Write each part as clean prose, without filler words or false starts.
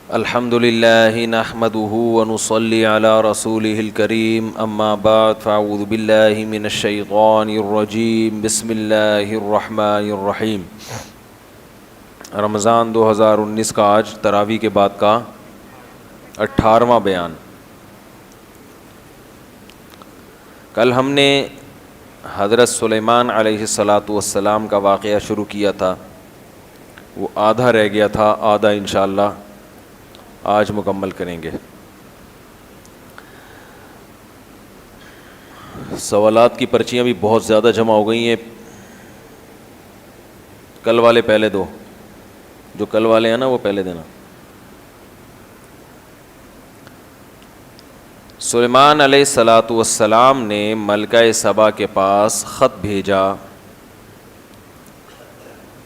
الحمد للہ نحمده ونصلي على رسوله الكريم اما بعد فاعوذ باللہ من الشیطان الرجیم بسم اللہ الرحمن الرحیم۔ رمضان 2019 کا آج تراویح کے بعد کا 18واں بیان۔ کل ہم نے حضرت سلیمان علیہ السلام کا واقعہ شروع کیا تھا، وہ آدھا رہ گیا تھا، آدھا انشاءاللہ آج مکمل کریں گے۔ سوالات کی پرچیاں بھی بہت زیادہ جمع ہو گئی ہیں، کل والے پہلے دو، جو کل والے ہیں نا وہ پہلے دینا۔ سلیمان علیہ السلام نے ملکہ سبا کے پاس خط بھیجا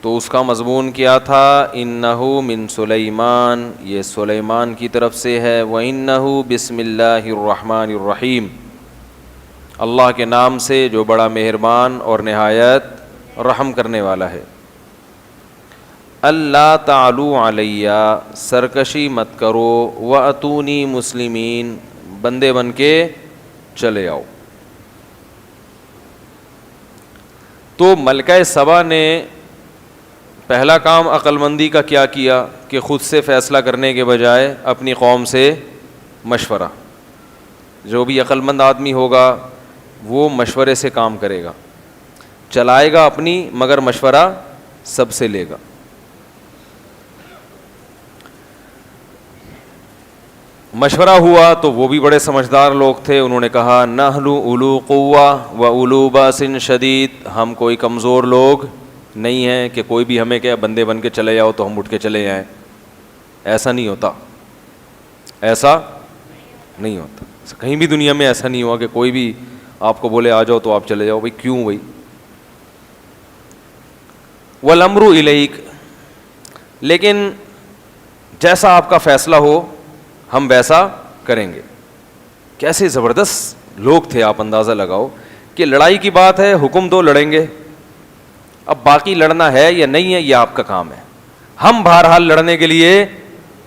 تو اس کا مضمون کیا تھا؟ انہو من سلیمان، یہ سلیمان کی طرف سے ہے، وانہو بسم اللہ الرحمن الرحیم، اللہ کے نام سے جو بڑا مہربان اور نہایت رحم کرنے والا ہے۔ اللہ تعالوا علیہ، سرکشی مت کرو، واتونی مسلمین، بندے بن کے چلے آؤ۔ تو ملکہ سبا نے پہلا کام عقل مندی کا کیا کیا کہ خود سے فیصلہ کرنے کے بجائے اپنی قوم سے مشورہ۔ جو بھی عقل مند آدمی ہوگا وہ مشورے سے کام کرے گا، چلائے گا اپنی مگر مشورہ سب سے لے گا۔ مشورہ ہوا تو وہ بھی بڑے سمجھدار لوگ تھے، انہوں نے کہا نحن اولو قوہ و اولو باس شدید، ہم کوئی کمزور لوگ نہیں ہیں کہ کوئی بھی ہمیں کہ بندے بن کے چلے جاؤ تو ہم اٹھ کے چلے جائیں، ایسا نہیں ہوتا، ایسا نہیں ہوتا، کہیں بھی دنیا میں ایسا نہیں ہوا کہ کوئی بھی آپ کو بولے آ جاؤ تو آپ چلے جاؤ، بھائی کیوں بھائی؟ والامر الیک، لیکن جیسا آپ کا فیصلہ ہو ہم ویسا کریں گے۔ کیسے زبردست لوگ تھے، آپ اندازہ لگاؤ کہ لڑائی کی بات ہے، حکم دو لڑیں گے، اب باقی لڑنا ہے یا نہیں ہے یہ آپ کا کام ہے، ہم بہرحال لڑنے کے لیے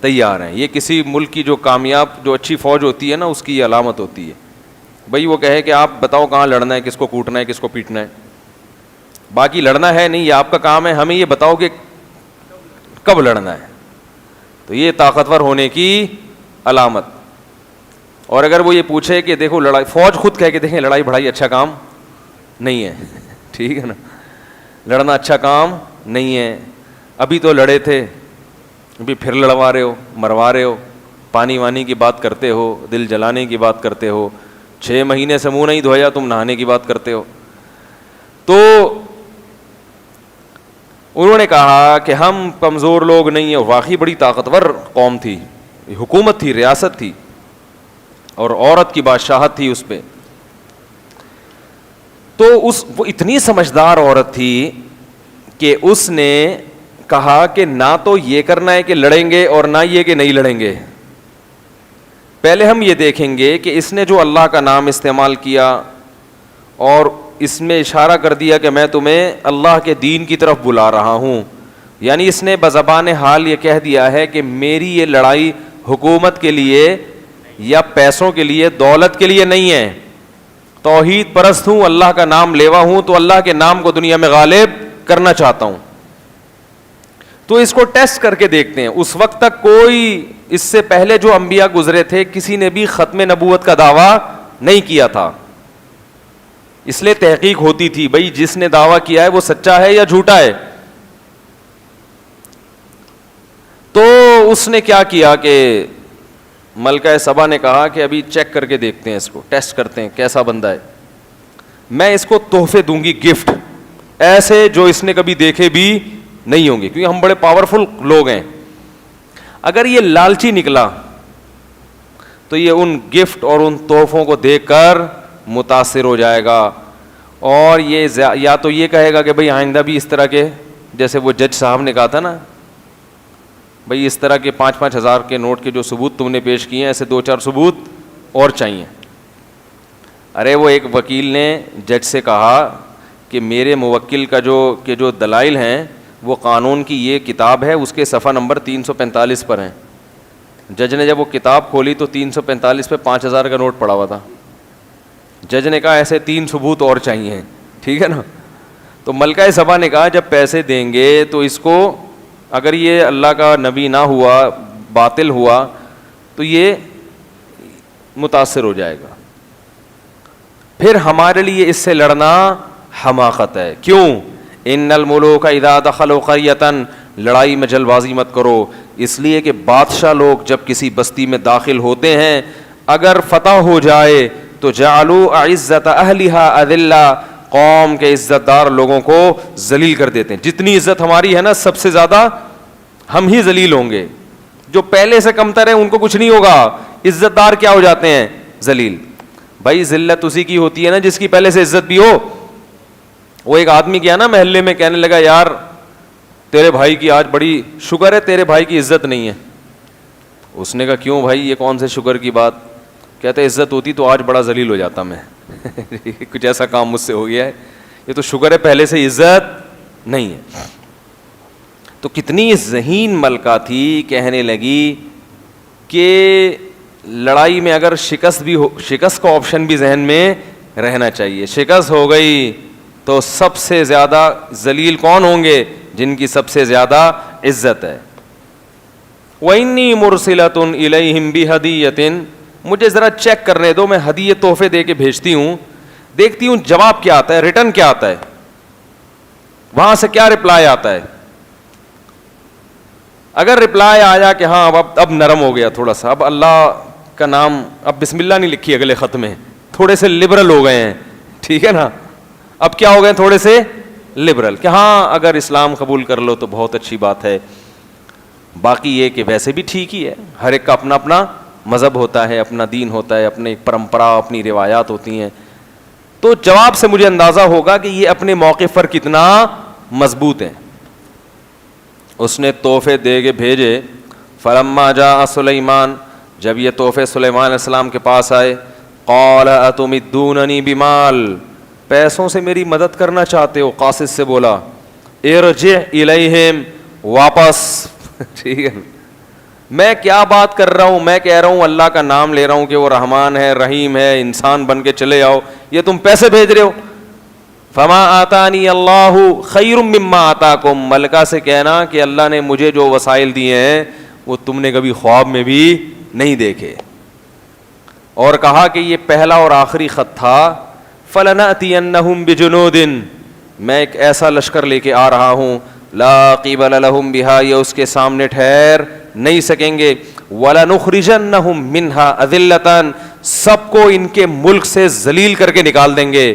تیار ہیں۔ یہ کسی ملک کی جو کامیاب جو اچھی فوج ہوتی ہے نا اس کی علامت ہوتی ہے، بھائی وہ کہے کہ آپ بتاؤ کہاں لڑنا ہے، کس کو کوٹنا ہے، کس کو پیٹنا ہے، باقی لڑنا ہے نہیں یہ آپ کا کام ہے، ہمیں یہ بتاؤ کہ کب لڑنا ہے۔ تو یہ طاقتور ہونے کی علامت۔ اور اگر وہ یہ پوچھے کہ دیکھو لڑائی، فوج خود کہے کہ دیکھیں لڑائی بڑھائی اچھا کام نہیں ہے، ٹھیک ہے نا، لڑنا اچھا کام نہیں ہے، ابھی تو لڑے تھے ابھی پھر لڑوا رہے ہو، مروا رہے ہو، پانی وانی کی بات کرتے ہو، دل جلانے کی بات کرتے ہو، 6 مہینے سے منہ نہیں دھویا تم نہانے کی بات کرتے ہو۔ تو انہوں نے کہا کہ ہم کمزور لوگ نہیں ہیں، واقعی بڑی طاقتور قوم تھی، حکومت تھی، ریاست تھی، اور عورت کی بادشاہت تھی اس پہ۔ تو وہ اتنی سمجھدار عورت تھی کہ اس نے کہا کہ نہ تو یہ کرنا ہے کہ لڑیں گے اور نہ یہ کہ نہیں لڑیں گے، پہلے ہم یہ دیکھیں گے کہ اس نے جو اللہ کا نام استعمال کیا اور اس میں اشارہ کر دیا کہ میں تمہیں اللہ کے دین کی طرف بلا رہا ہوں، یعنی اس نے بزبان حال یہ کہہ دیا ہے کہ میری یہ لڑائی حکومت کے لیے یا پیسوں کے لیے، دولت کے لیے نہیں ہے، توحید پرست ہوں، اللہ کا نام لیوا ہوں، تو اللہ کے نام کو دنیا میں غالب کرنا چاہتا ہوں۔ تو اس کو ٹیسٹ کر کے دیکھتے ہیں۔ اس وقت تک کوئی، اس سے پہلے جو انبیاء گزرے تھے کسی نے بھی ختم نبوت کا دعویٰ نہیں کیا تھا، اس لیے تحقیق ہوتی تھی بھئی جس نے دعویٰ کیا ہے وہ سچا ہے یا جھوٹا ہے۔ تو اس نے کیا کیا کہ ملکہ سبا نے کہا کہ ابھی چیک کر کے دیکھتے ہیں، اس کو ٹیسٹ کرتے ہیں کیسا بندہ ہے، میں اس کو تحفے دوں گی، گفٹ ایسے جو اس نے کبھی دیکھے بھی نہیں ہوں گے، کیونکہ ہم بڑے پاورفل لوگ ہیں۔ اگر یہ لالچی نکلا تو یہ ان گفٹ اور ان تحفوں کو دیکھ کر متاثر ہو جائے گا، اور یہ یا تو یہ کہے گا کہ بھئی آئندہ بھی اس طرح کے، جیسے وہ جج صاحب نے کہا تھا نا بھئی اس طرح کے 5-5 ہزار کے نوٹ کے جو ثبوت تم نے پیش کیے ہیں ایسے 2-4 ثبوت اور چاہیے۔ ارے وہ ایک وکیل نے جج سے کہا کہ میرے موکل کا جو دلائل ہیں وہ قانون کی یہ کتاب ہے، اس کے صفحہ نمبر 345 پر ہیں، جج نے جب وہ کتاب کھولی تو 345 پہ 5000 کا نوٹ پڑا ہوا تھا. جج نے کہا ایسے 3 ثبوت اور چاہیے, ٹھیک ہے نا. تو ملکہ سبا نے کہا جب پیسے دیں گے تو اس کو, اگر یہ اللہ کا نبی نہ ہوا, باطل ہوا, تو یہ متاثر ہو جائے گا, پھر ہمارے لیے اس سے لڑنا حماقت ہے. کیوں؟ ان الملوک اذا دخلوا قریۃ, لڑائی میں جلد بازی مت کرو, اس لیے کہ بادشاہ لوگ جب کسی بستی میں داخل ہوتے ہیں, اگر فتح ہو جائے تو جعلوا اعزۃ اہلھا اذلہ, قوم کے عزت دار لوگوں کو ذلیل کر دیتے ہیں. جتنی عزت ہماری ہے نا, سب سے زیادہ ہم ہی ذلیل ہوں گے. جو پہلے سے کمتر ہیں ان کو کچھ نہیں ہوگا, عزت دار کیا ہو جاتے ہیں؟ ذلیل. بھائی ذلت اسی کی ہوتی ہے نا جس کی پہلے سے عزت بھی ہو. وہ ایک آدمی گیا نا محلے میں, کہنے لگا یار تیرے بھائی کی آج بڑی شکر ہے, تیرے بھائی کی عزت نہیں ہے. اس نے کہا کیوں بھائی, یہ کون سے شکر کی بات؟ کہتے عزت ہوتی تو آج بڑا ذلیل ہو جاتا میں. کچھ ایسا کام مجھ سے ہو گیا ہے, یہ تو شکر ہے پہلے سے عزت نہیں ہے. تو کتنی ذہین ملکہ تھی, کہنے لگی کہ لڑائی میں اگر شکست بھی ہو, شکست کا آپشن بھی ذہن میں رہنا چاہیے. شکست ہو گئی تو سب سے زیادہ ذلیل کون ہوں گے؟ جن کی سب سے زیادہ عزت ہے. وَإِنِّي مُرْسِلَةٌ إِلَيْهِمْ بِهَدِيَّةٍ, مجھے ذرا چیک کرنے دو, میں ہدیے تحفے دے کے بھیجتی ہوں, دیکھتی ہوں جواب کیا آتا ہے, ریٹرن کیا آتا ہے, وہاں سے کیا رپلائی آتا ہے. اگر رپلائی آیا کہ ہاں اب نرم ہو گیا تھوڑا سا, اب اللہ کا نام, اب بسم اللہ نہیں لکھی اگلے خط میں, تھوڑے سے لبرل ہو گئے ہیں, ٹھیک ہے نا, اب کیا ہو گئے تھوڑے سے لبرل, کہ ہاں اگر اسلام قبول کر لو تو بہت اچھی بات ہے. باقی یہ کہ ویسے بھی ٹھیک ہی ہے, ہر ایک کا اپنا اپنا مذہب ہوتا ہے, اپنا دین ہوتا ہے, اپنی پرمپرا, اپنی روایات ہوتی ہیں. تو جواب سے مجھے اندازہ ہوگا کہ یہ اپنے موقف پر کتنا مضبوط ہیں. اس نے تحفے دے کے بھیجے. فلما جاء سلیمان, جب یہ تحفے سلیمان علیہ السلام کے پاس آئے, قال اتمدوننی بمال, پیسوں سے میری مدد کرنا چاہتے ہو؟ قاصد سے بولا ارجع الیہم, واپس. ٹھیک ہے, میں کیا بات کر رہا ہوں, میں کہہ رہا ہوں اللہ کا نام لے رہا ہوں کہ وہ رحمان ہے, رحیم ہے, انسان بن کے چلے آؤ, یہ تم پیسے بھیج رہے ہو. فما آتانی اللہ خیر مما آتاکم, ملکہ سے کہنا کہ اللہ نے مجھے جو وسائل دیے ہیں وہ تم نے کبھی خواب میں بھی نہیں دیکھے. اور کہا کہ یہ پہلا اور آخری خط تھا. فلنأتینہم بجنود, میں ایک ایسا لشکر لے کے آ رہا ہوں, لا قبل لہم بہا, یہ اس کے سامنے ٹھہر نہیں سکیں گے. وَلَنُخْرِجَنَّهُمْ مِنْهَا أَذِلَّةً, سب کو ان کے ملک سے ذلیل کر کے نکال دیں گے.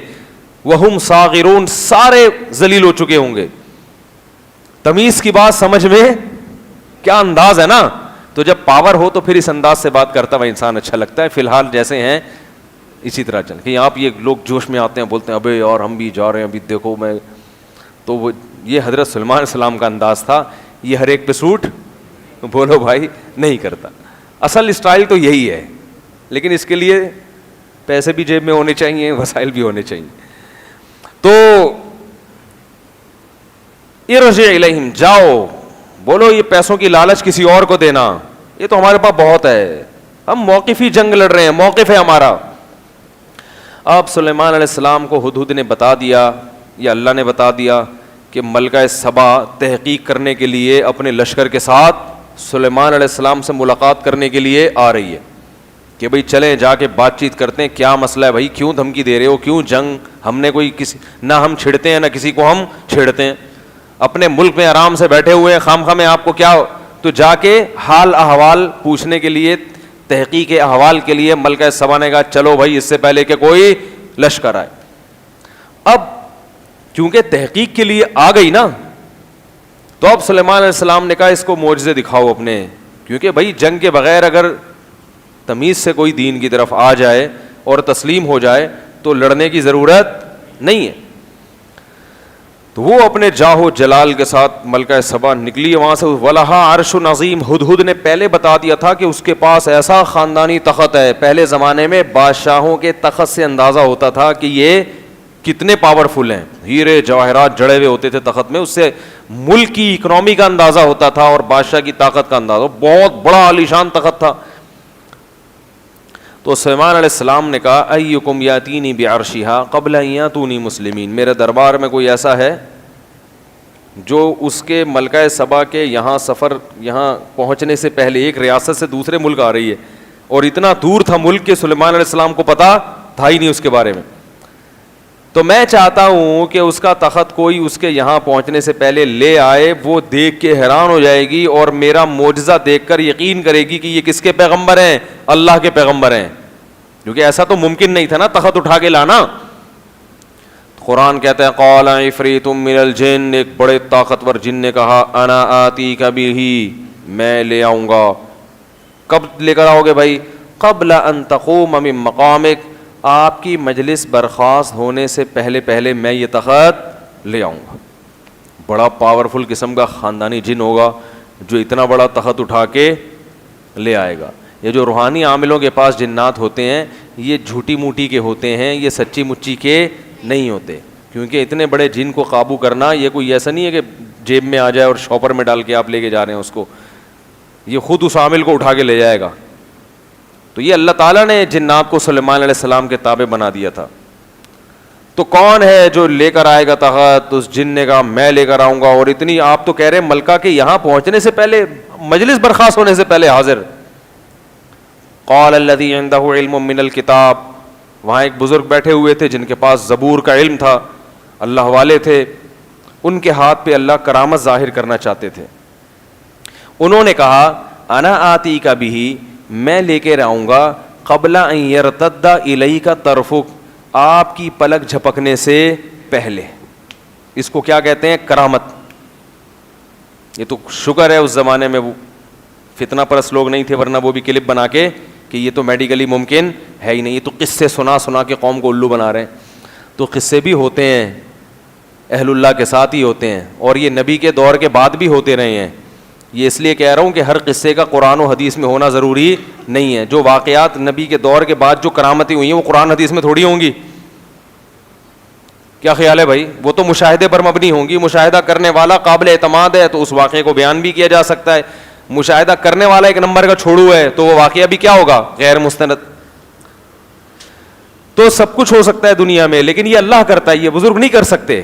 وَهُمْ صَاغِرُونَ, سارے ذلیل ہو چکے ہوں گے. تمیز کی بات سمجھ میں کیا انداز ہے نا. تو جب پاور ہو تو پھر اس انداز سے بات کرتا ہوا انسان اچھا لگتا ہے. فی الحال جیسے ہیں اسی طرح چل کہ آپ یہ لوگ جوش میں آتے ہیں, بولتے ہیں ابے یار ہم بھی جا رہے ہیں, ابھی دیکھو میں, تو وہ یہ حضرت سلیمان علیہ السلام کا انداز تھا. یہ ہر ایک پہ سوٹ بولو بھائی نہیں کرتا. اصل اسٹائل تو یہی ہے, لیکن اس کے لیے پیسے بھی جیب میں ہونے چاہیے, وسائل بھی ہونے چاہیے. تو ارجع الیہم, جاؤ, بولو یہ پیسوں کی لالچ کسی اور کو دینا, یہ تو ہمارے پاس بہت ہے, ہم موقفی جنگ لڑ رہے ہیں, موقف ہے ہمارا. اب سلیمان علیہ السلام کو ہدہد نے بتا دیا, یا اللہ نے بتا دیا کہ ملکہ سبا تحقیق کرنے کے لیے اپنے لشکر کے ساتھ سلیمان علیہ السلام سے ملاقات کرنے کے لیے آ رہی ہے, کہ بھئی چلیں جا کے بات چیت کرتے ہیں, کیا مسئلہ ہے بھائی, کیوں دھمکی دے رہے ہو, کیوں جنگ, ہم نے کوئی کسی, نہ ہم چھڑتے ہیں نہ کسی کو ہم چھیڑتے ہیں, اپنے ملک میں آرام سے بیٹھے ہوئے ہیں, خام خواہ میں آپ کو کیا. تو جا کے حال احوال پوچھنے کے لیے, تحقیق احوال کے لیے ملکہ سبا نے کہا چلو بھائی اس سے پہلے کہ کوئی لشکر آئے. اب کیونکہ تحقیق کے لیے آ گئی نا, تو اب سلیمان علیہ السلام نے کہا اس کو معجزے دکھاؤ اپنے, کیونکہ بھائی جنگ کے بغیر اگر تمیز سے کوئی دین کی طرف آ جائے اور تسلیم ہو جائے تو لڑنے کی ضرورت نہیں ہے. تو وہ اپنے جاہو جلال کے ساتھ ملکہ سبا نکلی وہاں سے. وَلَهَا عَرْشٌ عَظِيمٌ, ہدہد نے پہلے بتا دیا تھا کہ اس کے پاس ایسا خاندانی تخت ہے. پہلے زمانے میں بادشاہوں کے تخت سے اندازہ ہوتا تھا کہ یہ کتنے پاورفل ہیں, ہیرے جواہرات جڑے ہوئے ہوتے تھے تخت میں, اس سے ملک کی اکنامی کا اندازہ ہوتا تھا اور بادشاہ کی طاقت کا اندازہ. بہت بڑا عالیشان تخت تھا. تو سلیمان علیہ السلام نے کہا ایکم یاتینی بعرشہا قبل ان یاتونی مسلمین, میرے دربار میں کوئی ایسا ہے جو اس کے ملکہ سبا کے یہاں پہنچنے سے پہلے, ایک ریاست سے دوسرے ملک آ رہی ہے اور اتنا دور تھا ملک کہ سلیمان علیہ السلام کو پتا تھا ہی نہیں اس کے بارے میں, تو میں چاہتا ہوں کہ اس کا تخت کوئی اس کے یہاں پہنچنے سے پہلے لے آئے, وہ دیکھ کے حیران ہو جائے گی اور میرا معجزہ دیکھ کر یقین کرے گی کہ یہ کس کے پیغمبر ہیں, اللہ کے پیغمبر ہیں, کیونکہ ایسا تو ممکن نہیں تھا نا تخت اٹھا کے لانا. قرآن کہتا ہے قال عفریت من الجن, ایک بڑے طاقتور جن نے کہا انا آتیک بہ, میں لے آؤں گا. کب لے کر آؤ گے بھائی؟ قبل ان تقوم من مقامک, آپ کی مجلس برخاست ہونے سے پہلے میں یہ تخت لے آؤں گا. بڑا پاورفل قسم کا خاندانی جن ہوگا جو اتنا بڑا تخت اٹھا کے لے آئے گا. یہ جو روحانی عاملوں کے پاس جنات ہوتے ہیں یہ جھوٹی موٹی کے ہوتے ہیں, یہ سچی مچی کے نہیں ہوتے, کیونکہ اتنے بڑے جن کو قابو کرنا یہ کوئی ایسا نہیں ہے کہ جیب میں آ جائے اور شاپر میں ڈال کے آپ لے کے جا رہے ہیں اس کو, یہ خود اس عامل کو اٹھا کے لے جائے گا. تو یہ اللہ تعالیٰ نے جنات کو سلیمان علیہ السلام کے تابع بنا دیا تھا. تو کون ہے جو لے کر آئے گا تخت؟ اس جن نے کہا میں لے کر آؤں گا. اور اتنی, آپ تو کہہ رہے ہیں ملکہ کے یہاں پہنچنے سے پہلے, مجلس برخاست ہونے سے پہلے حاضر. قال الذی عندہ علم من الکتاب, وہاں ایک بزرگ بیٹھے ہوئے تھے جن کے پاس زبور کا علم تھا, اللہ والے تھے, ان کے ہاتھ پہ اللہ کرامت ظاہر کرنا چاہتے تھے. انہوں نے کہا انا آتیک بہ, میں لے کے آؤں گا قبل ان یرتد الیک طرفک, آپ کی پلک جھپکنے سے پہلے. اس کو کیا کہتے ہیں؟ کرامت. یہ تو شکر ہے اس زمانے میں وہ فتنہ پرست لوگ نہیں تھے, ورنہ وہ بھی کلپ بنا کے کہ یہ تو میڈیکلی ممکن ہے ہی نہیں, یہ تو قصے سنا کے قوم کو الو بنا رہے ہیں. تو قصے بھی ہوتے ہیں اہل اللہ کے ساتھ ہی ہوتے ہیں, اور یہ نبی کے دور کے بعد بھی ہوتے رہے ہیں. یہ اس لیے کہہ رہا ہوں کہ ہر قصے کا قرآن و حدیث میں ہونا ضروری نہیں ہے. جو واقعات نبی کے دور کے بعد جو کرامتیں ہوئی ہیں وہ قرآن حدیث میں تھوڑی ہوں گی. کیا خیال ہے بھائی؟ وہ تو مشاہدے پر مبنی ہوں گی. مشاہدہ کرنے والا قابل اعتماد ہے تو اس واقعے کو بیان بھی کیا جا سکتا ہے. مشاہدہ کرنے والا ایک نمبر کا چھوڑو ہے تو وہ واقعہ بھی کیا ہوگا؟ غیر مستند. تو سب کچھ ہو سکتا ہے دنیا میں, لیکن یہ اللہ کرتا ہے, یہ بزرگ نہیں کر سکتے.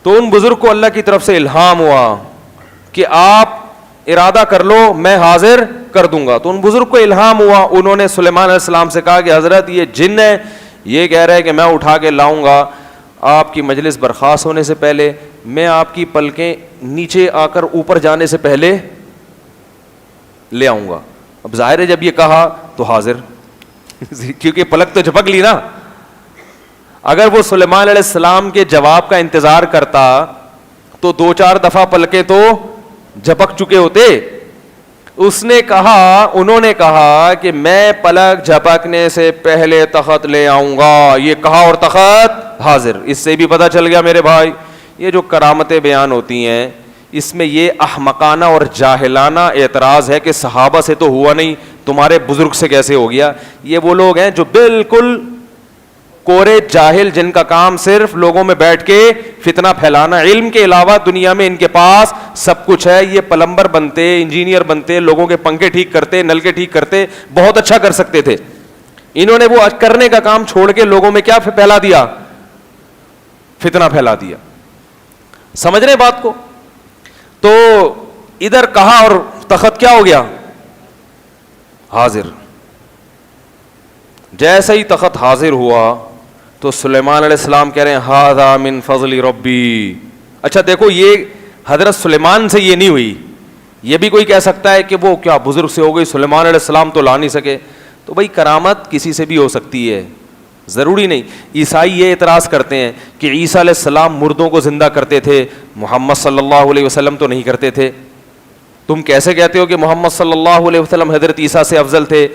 تو ان بزرگ کو اللہ کی طرف سے الہام ہوا کہ آپ ارادہ کر لو میں حاضر کر دوں گا. تو ان بزرگ کو الہام ہوا, انہوں نے سلیمان علیہ السلام سے کہا کہ حضرت یہ جن ہے, یہ کہہ رہا ہے کہ میں اٹھا کے لاؤں گا آپ کی مجلس برخاست ہونے سے پہلے, میں آپ کی پلکیں نیچے آ کر اوپر جانے سے پہلے لے آؤں گا. اب ظاہر ہے جب یہ کہا تو حاضر, کیونکہ پلک تو جھپک لی نا. اگر وہ سلیمان علیہ السلام کے جواب کا انتظار کرتا تو 2-4 دفعہ پلکیں تو جھپک چکے ہوتے. اس نے کہا, انہوں نے کہا کہ میں پلک جھپکنے سے پہلے تخت لے آؤں گا, یہ کہا اور تخت حاضر. اس سے بھی پتہ چل گیا میرے بھائی یہ جو کرامتیں بیان ہوتی ہیں اس میں یہ احمقانہ اور جاہلانہ اعتراض ہے کہ صحابہ سے تو ہوا نہیں, تمہارے بزرگ سے کیسے ہو گیا. یہ وہ لوگ ہیں جو بالکل کورے جاہل, جن کا کام صرف لوگوں میں بیٹھ کے فتنہ پھیلانا, علم کے علاوہ دنیا میں ان کے پاس سب کچھ ہے. یہ پلمبر بنتے, انجینئر بنتے, لوگوں کے پنکھے ٹھیک کرتے, نلکے ٹھیک کرتے, بہت اچھا کر سکتے تھے. انہوں نے وہ کرنے کا کام چھوڑ کے لوگوں میں کیا پھیلا دیا؟ فتنہ پھیلا دیا. سمجھ رہے بات کو؟ تو ادھر کہا اور تخت کیا ہو گیا؟ حاضر. جیسے ہی تخت حاضر ہوا تو سلیمان علیہ السلام کہہ رہے ہیں ھذا من فضل ربی. اچھا دیکھو, یہ حضرت سلیمان سے یہ نہیں ہوئی. یہ بھی کوئی کہہ سکتا ہے کہ وہ کیا بزرگ سے ہو گئی, سلیمان علیہ السلام تو لا نہیں سکے. تو بھائی کرامت کسی سے بھی ہو سکتی ہے, ضروری نہیں. عیسائی یہ اعتراض کرتے ہیں کہ عیسیٰ علیہ السلام مردوں کو زندہ کرتے تھے, محمد صلی اللہ علیہ وسلم تو نہیں کرتے تھے. تم کیسے کہتے ہو کہ محمد صلی اللہ علیہ وسلم حضرت عیسیٰ سے افضل تھے؟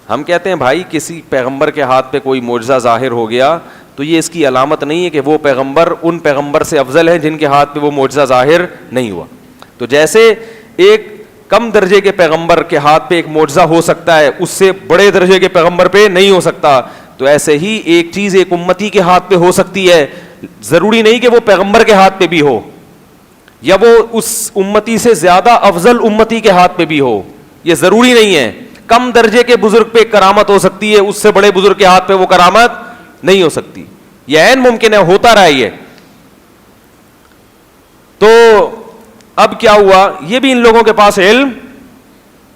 ہم کہتے ہیں بھائی کسی پیغمبر کے ہاتھ پہ کوئی معجزہ ظاہر ہو گیا تو یہ اس کی علامت نہیں ہے کہ وہ پیغمبر ان پیغمبر سے افضل ہیں جن کے ہاتھ پہ وہ معجزہ ظاہر نہیں ہوا. تو جیسے ایک کم درجے کے پیغمبر کے ہاتھ پہ ایک معجزہ ہو سکتا ہے, اس سے بڑے درجے کے پیغمبر پہ نہیں ہو سکتا. تو ایسے ہی ایک چیز ایک امتی کے ہاتھ پہ ہو سکتی ہے, ضروری نہیں کہ وہ پیغمبر کے ہاتھ پہ بھی ہو, یا وہ اس امتی سے زیادہ افضل امتی کے ہاتھ پہ بھی ہو, یہ ضروری نہیں ہے. کم درجے کے بزرگ پہ کرامت ہو سکتی ہے, اس سے بڑے بزرگ کے ہاتھ پہ وہ کرامت نہیں ہو سکتی. یہ عین ممکن ہے, ہوتا رہا یہ. تو اب کیا ہوا, یہ بھی ان لوگوں کے پاس علم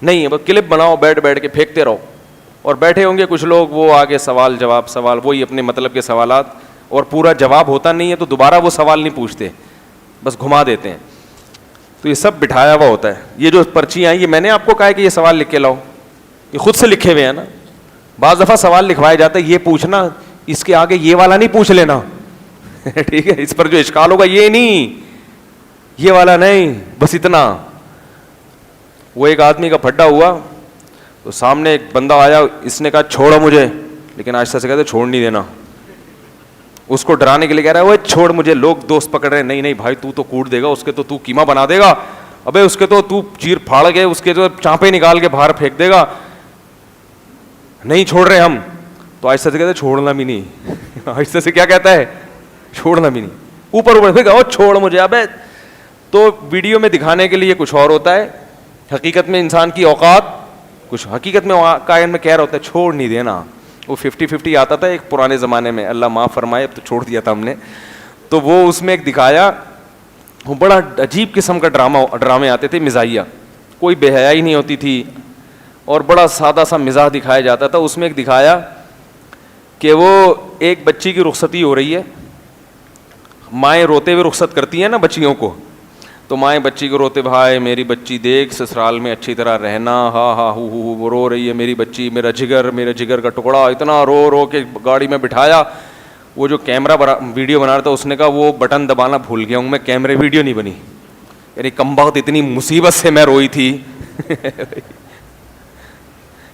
نہیں ہے, بس کلپ بناؤ, بیٹھ بیٹھ کے پھینکتے رہو, اور بیٹھے ہوں گے کچھ لوگ وہ آگے سوال جواب سوال, وہی اپنے مطلب کے سوالات, اور پورا جواب ہوتا نہیں ہے تو دوبارہ وہ سوال نہیں پوچھتے, بس گھما دیتے ہیں. تو یہ سب بٹھایا ہوا ہوتا ہے. یہ جو پرچیاں ہیں, یہ میں نے آپ کو کہا ہے کہ یہ سوال لکھ کے لاؤ, یہ خود سے لکھے ہوئے ہیں نا. بعض دفعہ سوال لکھوایا جاتا ہے, یہ پوچھنا, اس کے آگے یہ والا نہیں پوچھ لینا ٹھیک ہے, اس پر جو اشکال ہوگا یہ نہیں, یہ والا نہیں, بس اتنا. وہ ایک آدمی کا پھڈا ہوا تو سامنے ایک بندہ آیا, اس نے کہا چھوڑو مجھے, لیکن آہستہ سے کہتے چھوڑ نہیں دینا. اس کو ڈرانے کے لیے کہہ رہا ہے وہ چھوڑ مجھے, لوگ دوست پکڑ رہے ہیں, نہیں نہیں بھائی تو کوٹ دے گا, اس کے تو قیمہ بنا دے گا, ابے اس کے تو چیر پھاڑ کے اس کے جو چانپے نکال کے باہر پھینک دے گا, نہیں چھوڑ رہے ہم. تو آہستہ سے کہتے ہیں چھوڑنا بھی نہیں آہستہ سے کیا کہتا ہے, چھوڑنا بھی نہیں, اوپر اوپر پھینکا, او چھوڑ مجھے. ابے تو ویڈیو میں دکھانے کے لیے کچھ اور ہوتا ہے, حقیقت میں انسان کی اوقات کچھ, حقیقت میں کائن میں کہہ رہا ہوتا ہے چھوڑ نہیں دینا. وہ 50-50 آتا تھا ایک پرانے زمانے میں, اللہ معاف فرمائے, اب تو چھوڑ دیا تھا ہم نے. تو وہ اس میں ایک دکھایا, وہ بڑا عجیب قسم کا ڈرامے آتے تھے, مزاحیہ, کوئی بے حیائی نہیں ہوتی تھی, اور بڑا سادہ سا مزاح دکھایا جاتا تھا. اس میں ایک دکھایا کہ وہ ایک بچی کی رخصتی ہو رہی ہے, مائیں روتے ہوئے رخصت کرتی ہیں نا بچیوں کو, تو مائیں بچی کو روتے, بھائی میری بچی دیکھ سسرال میں اچھی طرح رہنا, ہاں ہاں ہو وہ رو رہی ہے میری بچی, میرا جگر کا ٹکڑا, اتنا رو رو کے گاڑی میں بٹھایا. وہ جو کیمرہ ویڈیو بنا رہا تھا اس نے کہا وہ بٹن دبانا بھول گیا ہوں میں, کیمرے ویڈیو نہیں بنی, یعنی کم بخت اتنی مصیبت سے میں روئی تھی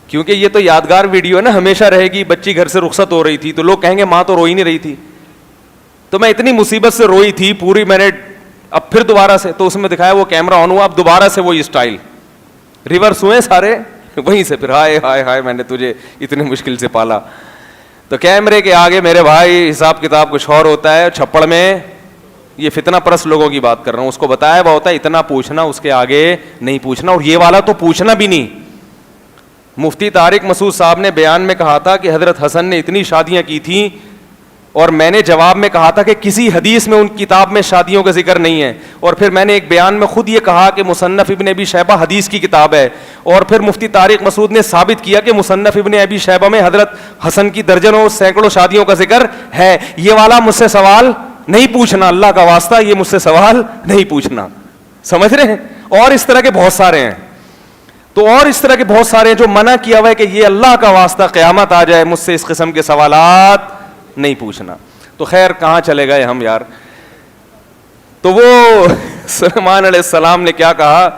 کیونکہ یہ تو یادگار ویڈیو ہے نا, ہمیشہ رہے گی. بچی گھر سے رخصت ہو رہی تھی تو لوگ کہیں گے ماں تو روئی نہیں رہی تھی, تو میں اتنی مصیبت سے روئی تھی پوری, میں نے اب پھر دوبارہ سے, تو اس میں دکھایا وہ کیمرہ آن ہوا, اب دوبارہ سے وہی اسٹائل, ریورس ہوئے سارے وہیں سے, پھر ہائے ہائے ہائے میں نے تجھے اتنی مشکل سے پالا. تو کیمرے کے آگے میرے بھائی حساب کتاب کچھ اور ہوتا ہے, چھپڑ میں یہ فتنہ پرست لوگوں کی بات کر رہا ہوں, اس کو بتایا ہوا ہوتا ہے اتنا پوچھنا, اس کے آگے نہیں پوچھنا, اور یہ والا تو پوچھنا بھی نہیں. مفتی طارق مسعود صاحب نے بیان میں کہا تھا کہ حضرت حسن نے اتنی شادیاں کی تھیں, اور میں نے جواب میں کہا تھا کہ کسی حدیث میں ان کتاب میں شادیوں کا ذکر نہیں ہے, اور پھر میں نے ایک بیان میں خود یہ کہا کہ مصنف ابن ابی شیبہ حدیث کی کتاب ہے, اور پھر مفتی طارق مسعود نے ثابت کیا کہ مصنف ابن ابی شیبہ میں حضرت حسن کی درجنوں سینکڑوں شادیوں کا ذکر ہے. یہ والا مجھ سے سوال نہیں پوچھنا, اللہ کا واسطہ یہ مجھ سے سوال نہیں پوچھنا, سمجھ رہے ہیں. اور اس طرح کے بہت سارے ہیں, تو اور اس طرح کے بہت سارے ہیں جو منع کیا ہوا ہے کہ یہ اللہ کا واسطہ قیامت آ جائے مجھ سے اس قسم کے سوالات نہیں پوچھنا. تو خیر کہاں چلے گئے ہم یار. تو وہ سلیمان علیہ السلام نے کیا کہا,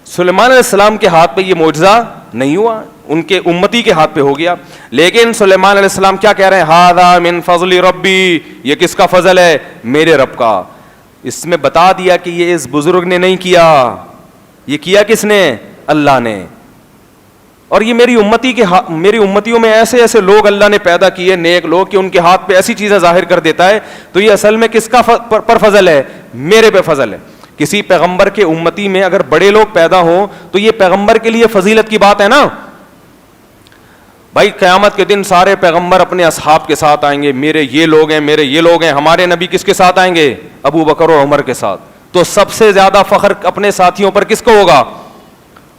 سلیمان علیہ السلام کے ہاتھ پہ یہ معجزہ نہیں ہوا, ان کے امتی کے ہاتھ پہ ہو گیا. لیکن سلیمان علیہ السلام کیا کہہ رہے ہیں, ھذا من فضل ربی, یہ کس کا فضل ہے, میرے رب کا. اس میں بتا دیا کہ یہ اس بزرگ نے نہیں کیا, یہ کیا کس نے, اللہ نے. اور یہ میری امتیوں میں ایسے ایسے لوگ اللہ نے پیدا کیے, نیک لوگ, کہ ان کے ہاتھ پہ ایسی چیزیں ظاہر کر دیتا ہے. تو یہ اصل میں کس کا پر فضل ہے, میرے پہ فضل ہے. کسی پیغمبر کے امتی میں اگر بڑے لوگ پیدا ہوں تو یہ پیغمبر کے لیے فضیلت کی بات ہے نا بھائی. قیامت کے دن سارے پیغمبر اپنے اصحاب کے ساتھ آئیں گے, میرے یہ لوگ ہیں, میرے یہ لوگ ہیں. ہمارے نبی کس کے ساتھ آئیں گے, ابو بکر و عمر کے ساتھ. تو سب سے زیادہ فخر اپنے ساتھیوں پر کس کو ہوگا,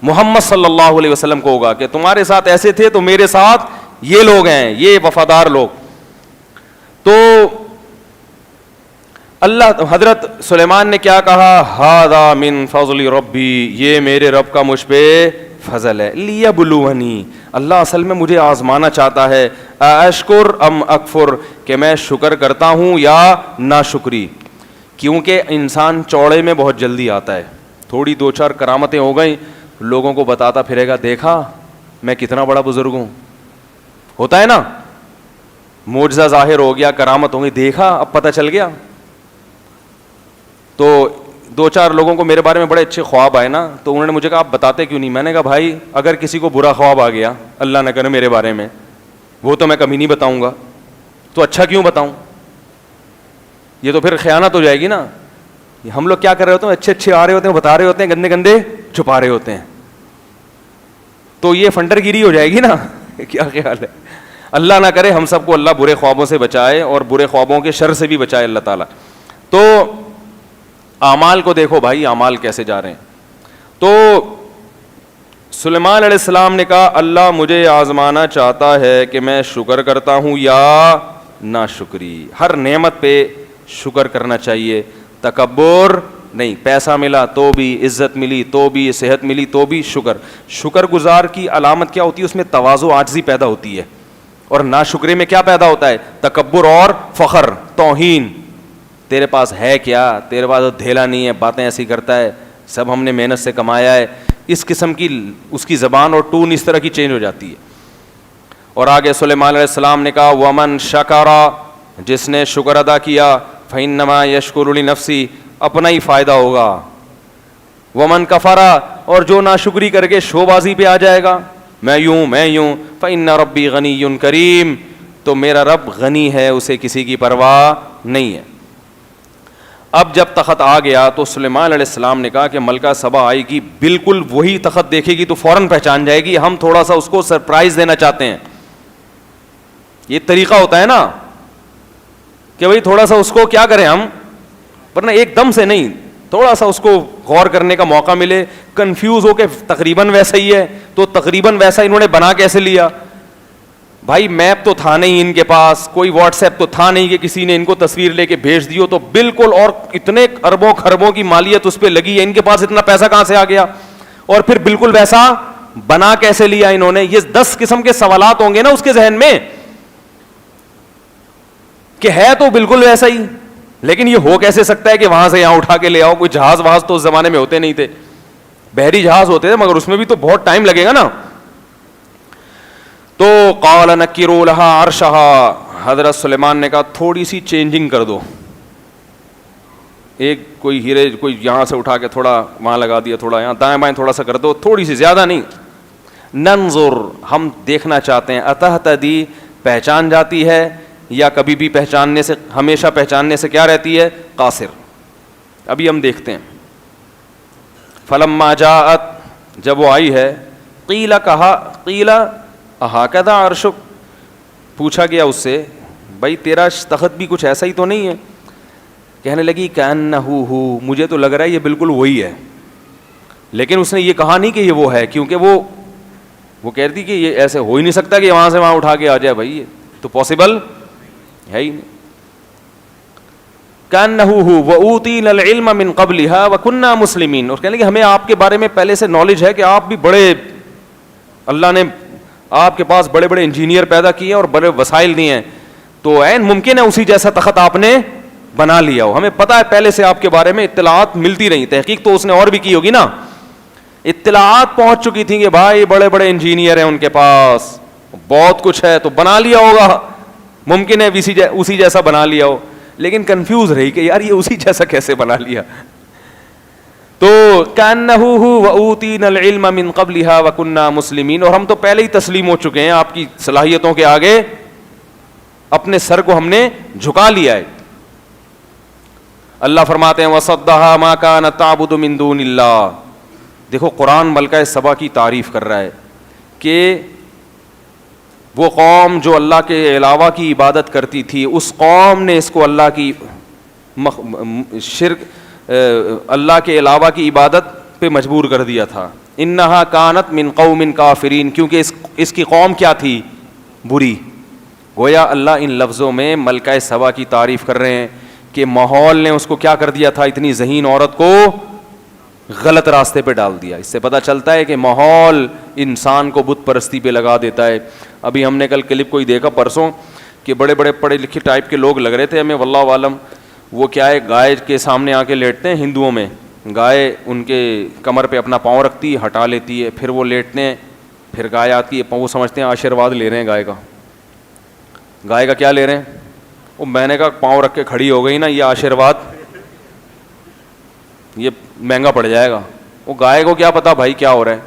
محمد صلی اللہ علیہ وسلم کو ہوگا, کہ تمہارے ساتھ ایسے تھے تو میرے ساتھ یہ لوگ ہیں, یہ وفادار لوگ. تو اللہ, حضرت سلیمان نے کیا کہا, ھذا من فضل ربی, یہ میرے رب کا مجھ پہ فضل ہے. لیبلونی, اللہ اصل میں مجھے آزمانا چاہتا ہے, اشکر ام اکفر, کہ میں شکر کرتا ہوں یا ناشکری. کیونکہ انسان چوڑے میں بہت جلدی آتا ہے, تھوڑی دو چار کرامتیں ہو گئیں, لوگوں کو بتاتا پھرے گا, دیکھا میں کتنا بڑا بزرگ ہوں. ہوتا ہے نا, معجزہ ظاہر ہو گیا, کرامت ہو گئی, دیکھا اب پتہ چل گیا. تو دو چار لوگوں کو میرے بارے میں بڑے اچھے خواب آئے نا, تو انہوں نے مجھے کہا آپ بتاتے کیوں نہیں. میں نے کہا بھائی اگر کسی کو برا خواب آ گیا اللہ نہ کرے میرے بارے میں, وہ تو میں کبھی نہیں بتاؤں گا, تو اچھا کیوں بتاؤں, یہ تو پھر خیانت ہو جائے گی نا. ہم لوگ کیا کر رہے ہوتے ہیں, اچھے اچھے آ رہے ہوتے ہیں, بتا رہے ہوتے ہیں, گندے گندے چھپا رہے ہوتے ہیں, تو یہ فنڈر گیری ہو جائے گی نا. کیا خیال ہے؟ اللہ نہ کرے ہم سب کو اللہ برے خوابوں سے بچائے اور برے خوابوں کے شر سے بھی بچائے اللہ تعالیٰ. تو اعمال کو دیکھو بھائی, اعمال کیسے جا رہے ہیں. تو سلیمان علیہ السلام نے کہا اللہ مجھے آزمانا چاہتا ہے کہ میں شکر کرتا ہوں یا ناشکری. ہر نعمت پہ شکر کرنا چاہیے, تکبر نہیں. پیسہ ملا تو بھی, عزت ملی تو بھی, صحت ملی تو بھی شکر. شکر گزار کی علامت کیا ہوتی ہے؟ اس میں تواضع, عاجزی پیدا ہوتی ہے. اور ناشکری میں کیا پیدا ہوتا ہے؟ تکبر اور فخر, توہین. تیرے پاس ہے کیا, تیرے پاس تو دھیلا نہیں ہے, باتیں ایسی کرتا ہے, سب ہم نے محنت سے کمایا ہے. اس قسم کی اس کی زبان اور ٹون اس طرح کی چینج ہو جاتی ہے. اور آگے سلیمان علیہ السلام نے کہا ومن شکرا, جس نے شکر ادا کیا, فإنما یشکر لنفسی, اپنا ہی فائدہ ہوگا. ومن کفرا, اور جو ناشکری کر کے شو بازی پہ آ جائے گا, میں یوں فإن ربی غنی کریم, تو میرا رب غنی ہے, اسے کسی کی پرواہ نہیں ہے. اب جب تخت آ گیا تو سلیمان علیہ السلام نے کہا کہ ملکہ سبا آئے گی, بالکل وہی تخت دیکھے گی تو فوراً پہچان جائے گی, ہم تھوڑا سا اس کو سرپرائز دینا چاہتے ہیں. یہ طریقہ ہوتا ہے نا کہ بھئی تھوڑا سا اس کو کیا کریں ہم, ورنہ ایک دم سے نہیں, تھوڑا سا اس کو غور کرنے کا موقع ملے. کنفیوز ہو کے تقریباً ویسا ہی ہے, تو تقریباً ویسا انہوں نے بنا کیسے لیا بھائی؟ میپ تو تھا نہیں ان کے پاس, کوئی واٹس ایپ تو تھا نہیں کہ کسی نے ان کو تصویر لے کے بھیج دیو, تو بالکل, اور اتنے اربوں خربوں کی مالیت اس پہ لگی ہے, ان کے پاس اتنا پیسہ کہاں سے آ گیا, اور پھر بالکل ویسا بنا کیسے لیا انہوں نے؟ یہ 10 قسم کے سوالات ہوں گے نا اس کے ذہن میں کہ ہے تو بالکل ویسا ہی, لیکن یہ ہو کیسے سکتا ہے کہ وہاں سے یہاں اٹھا کے لے آؤ؟ کوئی جہاز وہاز تو اس زمانے میں ہوتے نہیں تھے, بحری جہاز ہوتے تھے مگر اس میں بھی تو بہت ٹائم لگے گا نا. تو قال نکروا لها عرشها, حضرت سلیمان نے کہا تھوڑی سی چینجنگ کر دو, ایک کوئی ہیرے کوئی یہاں سے اٹھا کے تھوڑا وہاں لگا دیا, تھوڑا یہاں دائیں بائیں تھوڑا سا کر دو, تھوڑی سی, زیادہ نہیں. ننظر, ہم دیکھنا چاہتے ہیں, اتہتدی, پہچان جاتی ہے, یا کبھی بھی پہچاننے سے, ہمیشہ پہچاننے سے کیا رہتی ہے؟ قاصر. ابھی ہم دیکھتے ہیں. فلما جاءت, جب وہ آئی ہے, قیل, کہا, قیل اہکذا عرشک, پوچھا گیا اس سے بھائی تیرا تخت بھی کچھ ایسا ہی تو نہیں ہے؟ کہنے لگی کأنہ ہو, مجھے تو لگ رہا ہے یہ بالکل وہی ہے. لیکن اس نے یہ کہا نہیں کہ یہ وہ ہے, کیونکہ وہ کہہ رہی کہ یہ ایسے ہو ہی نہیں سکتا کہ وہاں سے وہاں اٹھا کے آ جائے, بھائی یہ تو پاسبل ہے ہی نہیں. کأنہ ہو وأوتینا العلم من قبلها وكنا مسلمین, اور کہنے لگے ہمیں آپ کے بارے میں پہلے سے نالج ہے کہ آپ بھی بڑے, اللہ نے آپ کے پاس بڑے بڑے انجینئر پیدا کیے اور بڑے وسائل دیے ہیں, تو عین ممکن ہے اسی جیسا تخت آپ نے بنا لیا ہو. ہمیں پتا ہے پہلے سے آپ کے بارے میں اطلاعات ملتی رہی, تحقیق تو اس نے اور بھی کی ہوگی نا, اطلاعات پہنچ چکی تھیں کہ بھائی بڑے بڑے انجینئر ہیں ان کے پاس, بہت کچھ ہے, تو بنا لیا ہوگا, ممکن ہے اسی جیسا بنا لیا ہو. لیکن کنفیوز رہی کہ یار یہ اسی جیسا کیسے بنا لیا. تو کأنہ ہو وأوتینا العلم من قبلها وكنا مسلمین, اور ہم تو پہلے ہی تسلیم ہو چکے ہیں آپ کی صلاحیتوں کے آگے, اپنے سر کو ہم نے جھکا لیا ہے. اللہ فرماتے ہیں وصدها ما كانت تعبد من دون اللہ. دیکھو قرآن ملکہ سبا کی تعریف کر رہا ہے کہ وہ قوم جو اللہ کے علاوہ کی عبادت کرتی تھی, اس قوم نے اس کو اللہ کی شرک, اللہ کے علاوہ کی عبادت پہ مجبور کر دیا تھا. انہا کانت من قوم کافرین, کیونکہ اس کی قوم کیا تھی؟ بری. گویا اللہ ان لفظوں میں ملکہ سبا کی تعریف کر رہے ہیں کہ ماحول نے اس کو کیا کر دیا تھا, اتنی ذہین عورت کو غلط راستے پہ ڈال دیا. اس سے پتہ چلتا ہے کہ ماحول انسان کو بت پرستی پہ لگا دیتا ہے. ابھی ہم نے کل کلپ کوئی دیکھا پرسوں کہ بڑے بڑے پڑھے لکھے ٹائپ کے لوگ لگ رہے تھے ہمیں, واللہ عالم, وہ کیا ہے, گائے کے سامنے آ کے لیٹتے ہیں. ہندوؤں میں گائے ان کے کمر پہ اپنا پاؤں رکھتی ہے, ہٹا لیتی ہے, پھر وہ لیٹتے ہیں, پھر گائے آتی ہے, وہ سمجھتے ہیں آشیرواد لے رہے ہیں گائے کا. گائے کا کیا لے رہے ہیں؟ وہ میں نے کہا پاؤں رکھ کے کھڑی ہو گئی نا, یہ آشیرواد یہ مہنگا پڑ جائے گا. وہ گائے کو کیا پتا بھائی کیا ہو رہا ہے,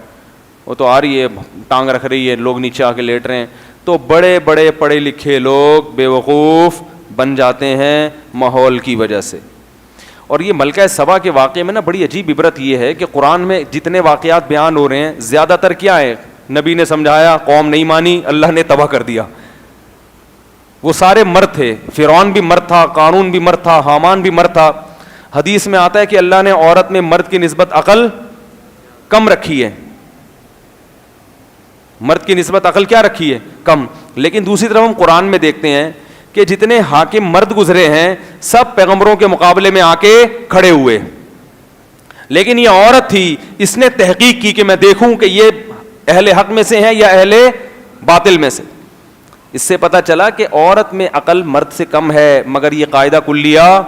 وہ تو آ رہی ہے, ٹانگ رکھ رہی ہے, لوگ نیچے آ کے لیٹ رہے ہیں. تو بڑے بڑے پڑھے لکھے لوگ بیوقوف بن جاتے ہیں ماحول کی وجہ سے. اور یہ ملکہ سبا کے واقعے میں نا بڑی عجیب عبرت یہ ہے کہ قرآن میں جتنے واقعات بیان ہو رہے ہیں زیادہ تر کیا ہے؟ نبی نے سمجھایا, قوم نہیں مانی, اللہ نے تباہ کر دیا. وہ سارے مرد تھے, فرعون بھی مرد تھا, قارون بھی مرد تھا, حامان بھی مرد تھا. حدیث میں آتا ہے کہ اللہ نے عورت میں مرد کی نسبت عقل کم رکھی ہے, مرد کی نسبت عقل کیا رکھی ہے؟ کم. لیکن دوسری طرف ہم قرآن میں دیکھتے ہیں کہ جتنے حاکم مرد گزرے ہیں سب پیغمبروں کے مقابلے میں آ کے کھڑے ہوئے, لیکن یہ عورت تھی, اس نے تحقیق کی کہ میں دیکھوں کہ یہ اہل حق میں سے ہیں یا اہل باطل میں سے. اس سے پتہ چلا کہ عورت میں عقل مرد سے کم ہے, مگر یہ قاعدہ کلیہ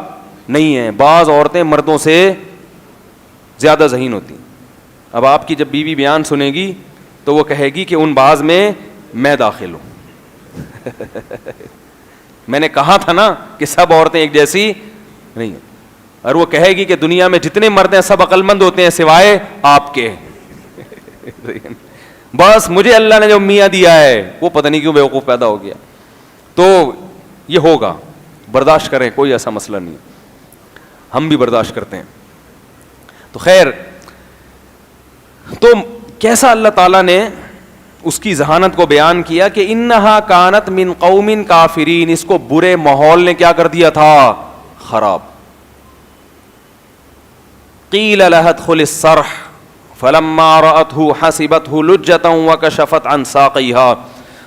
نہیں ہے. بعض عورتیں مردوں سے زیادہ ذہین ہوتی ہیں. اب آپ کی جب بیوی بیان سنے گی تو وہ کہے گی کہ ان بعض میں داخل ہوں. میں نے کہا تھا نا کہ سب عورتیں ایک جیسی نہیں ہیں. اور وہ کہے گی کہ دنیا میں جتنے مرد ہیں سب عقل مند ہوتے ہیں سوائے آپ کے. بس مجھے اللہ نے جو میاں دیا ہے وہ پتہ نہیں کیوں بیوقوف پیدا ہو گیا. تو یہ ہوگا, برداشت کریں, کوئی ایسا مسئلہ نہیں, ہم بھی برداشت کرتے ہیں. تو خیر, تو کیسا اللہ تعالیٰ نے اس کی ذہانت کو بیان کیا کہ انہا کانت من قوم کافرین, اس کو برے ماحول نے کیا کر دیا تھا؟ خراب. قیل لها ادخل الصرح فلما رأته حسبته لجة وكشفت عن ساقيها.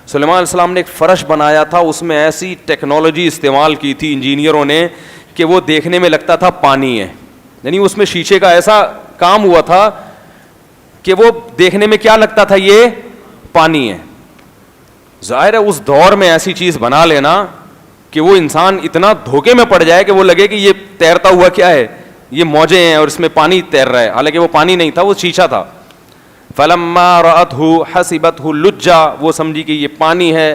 سلیمان علیہ السلام نے ایک فرش بنایا تھا, اس میں ایسی ٹیکنالوجی استعمال کی تھی انجینئروں نے کہ وہ دیکھنے میں لگتا تھا پانی ہے, یعنی اس میں شیشے کا ایسا کام ہوا تھا کہ وہ دیکھنے میں کیا لگتا تھا, یہ پانی ہے. ظاہر ہے اس دور میں ایسی چیز بنا لینا کہ وہ انسان اتنا دھوکے میں پڑ جائے کہ وہ لگے کہ یہ تیرتا ہوا کیا ہے, یہ موجیں ہیں اور اس میں پانی تیر رہا ہے, حالانکہ وہ پانی نہیں تھا, وہ شیشہ تھا. فلما رأته حسبته لجا, وہ سمجھی کہ یہ پانی ہے.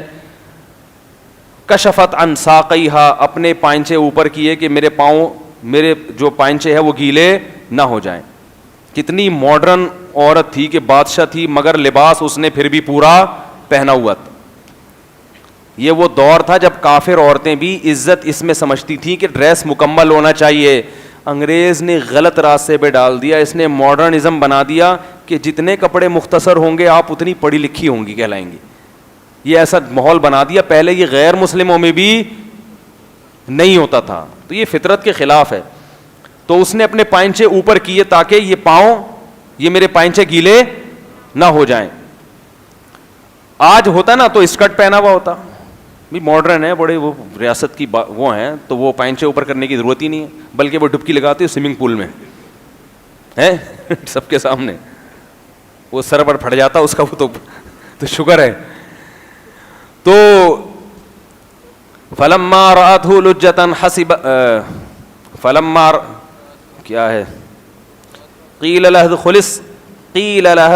کشفت عن ساقیها, اپنے پائنچے اوپر کیے کہ میرے پاؤں, میرے جو پائنچے ہیں وہ گیلے نہ ہو جائیں. کتنی ماڈرن عورت تھی کہ بادشاہ تھی مگر لباس اس نے پھر بھی پورا پہنا ہوا تھا. یہ وہ دور تھا جب کافر عورتیں بھی عزت اس میں سمجھتی تھیں کہ ڈریس مکمل ہونا چاہیے. انگریز نے غلط راستے پہ ڈال دیا, اس نے ماڈرنزم بنا دیا کہ جتنے کپڑے مختصر ہوں گے آپ اتنی پڑھی لکھی ہوں گی کہلائیں گی. یہ ایسا ماحول بنا دیا. پہلے یہ غیر مسلموں میں بھی نہیں ہوتا تھا, تو یہ فطرت کے خلاف ہے. تو اس نے اپنے پائنچے اوپر کیے تاکہ یہ پاؤں, یہ میرے پائنچے گیلے نہ ہو جائیں. آج ہوتا نا تو اسکرٹ پہنا ہوا ہوتا, بھی ماڈرن ہے, بڑے وہ ریاست کی وہ ہیں, تو وہ پائنچے اوپر کرنے کی ضرورت ہی نہیں ہے, بلکہ وہ ڈبکی لگاتے سوئمنگ پول میں ہے سب کے سامنے, وہ سر پر پھٹ جاتا اس کا, وہ تو شکر ہے. تو فلما رأته لجة حسب فلما کیا ہے قیل لها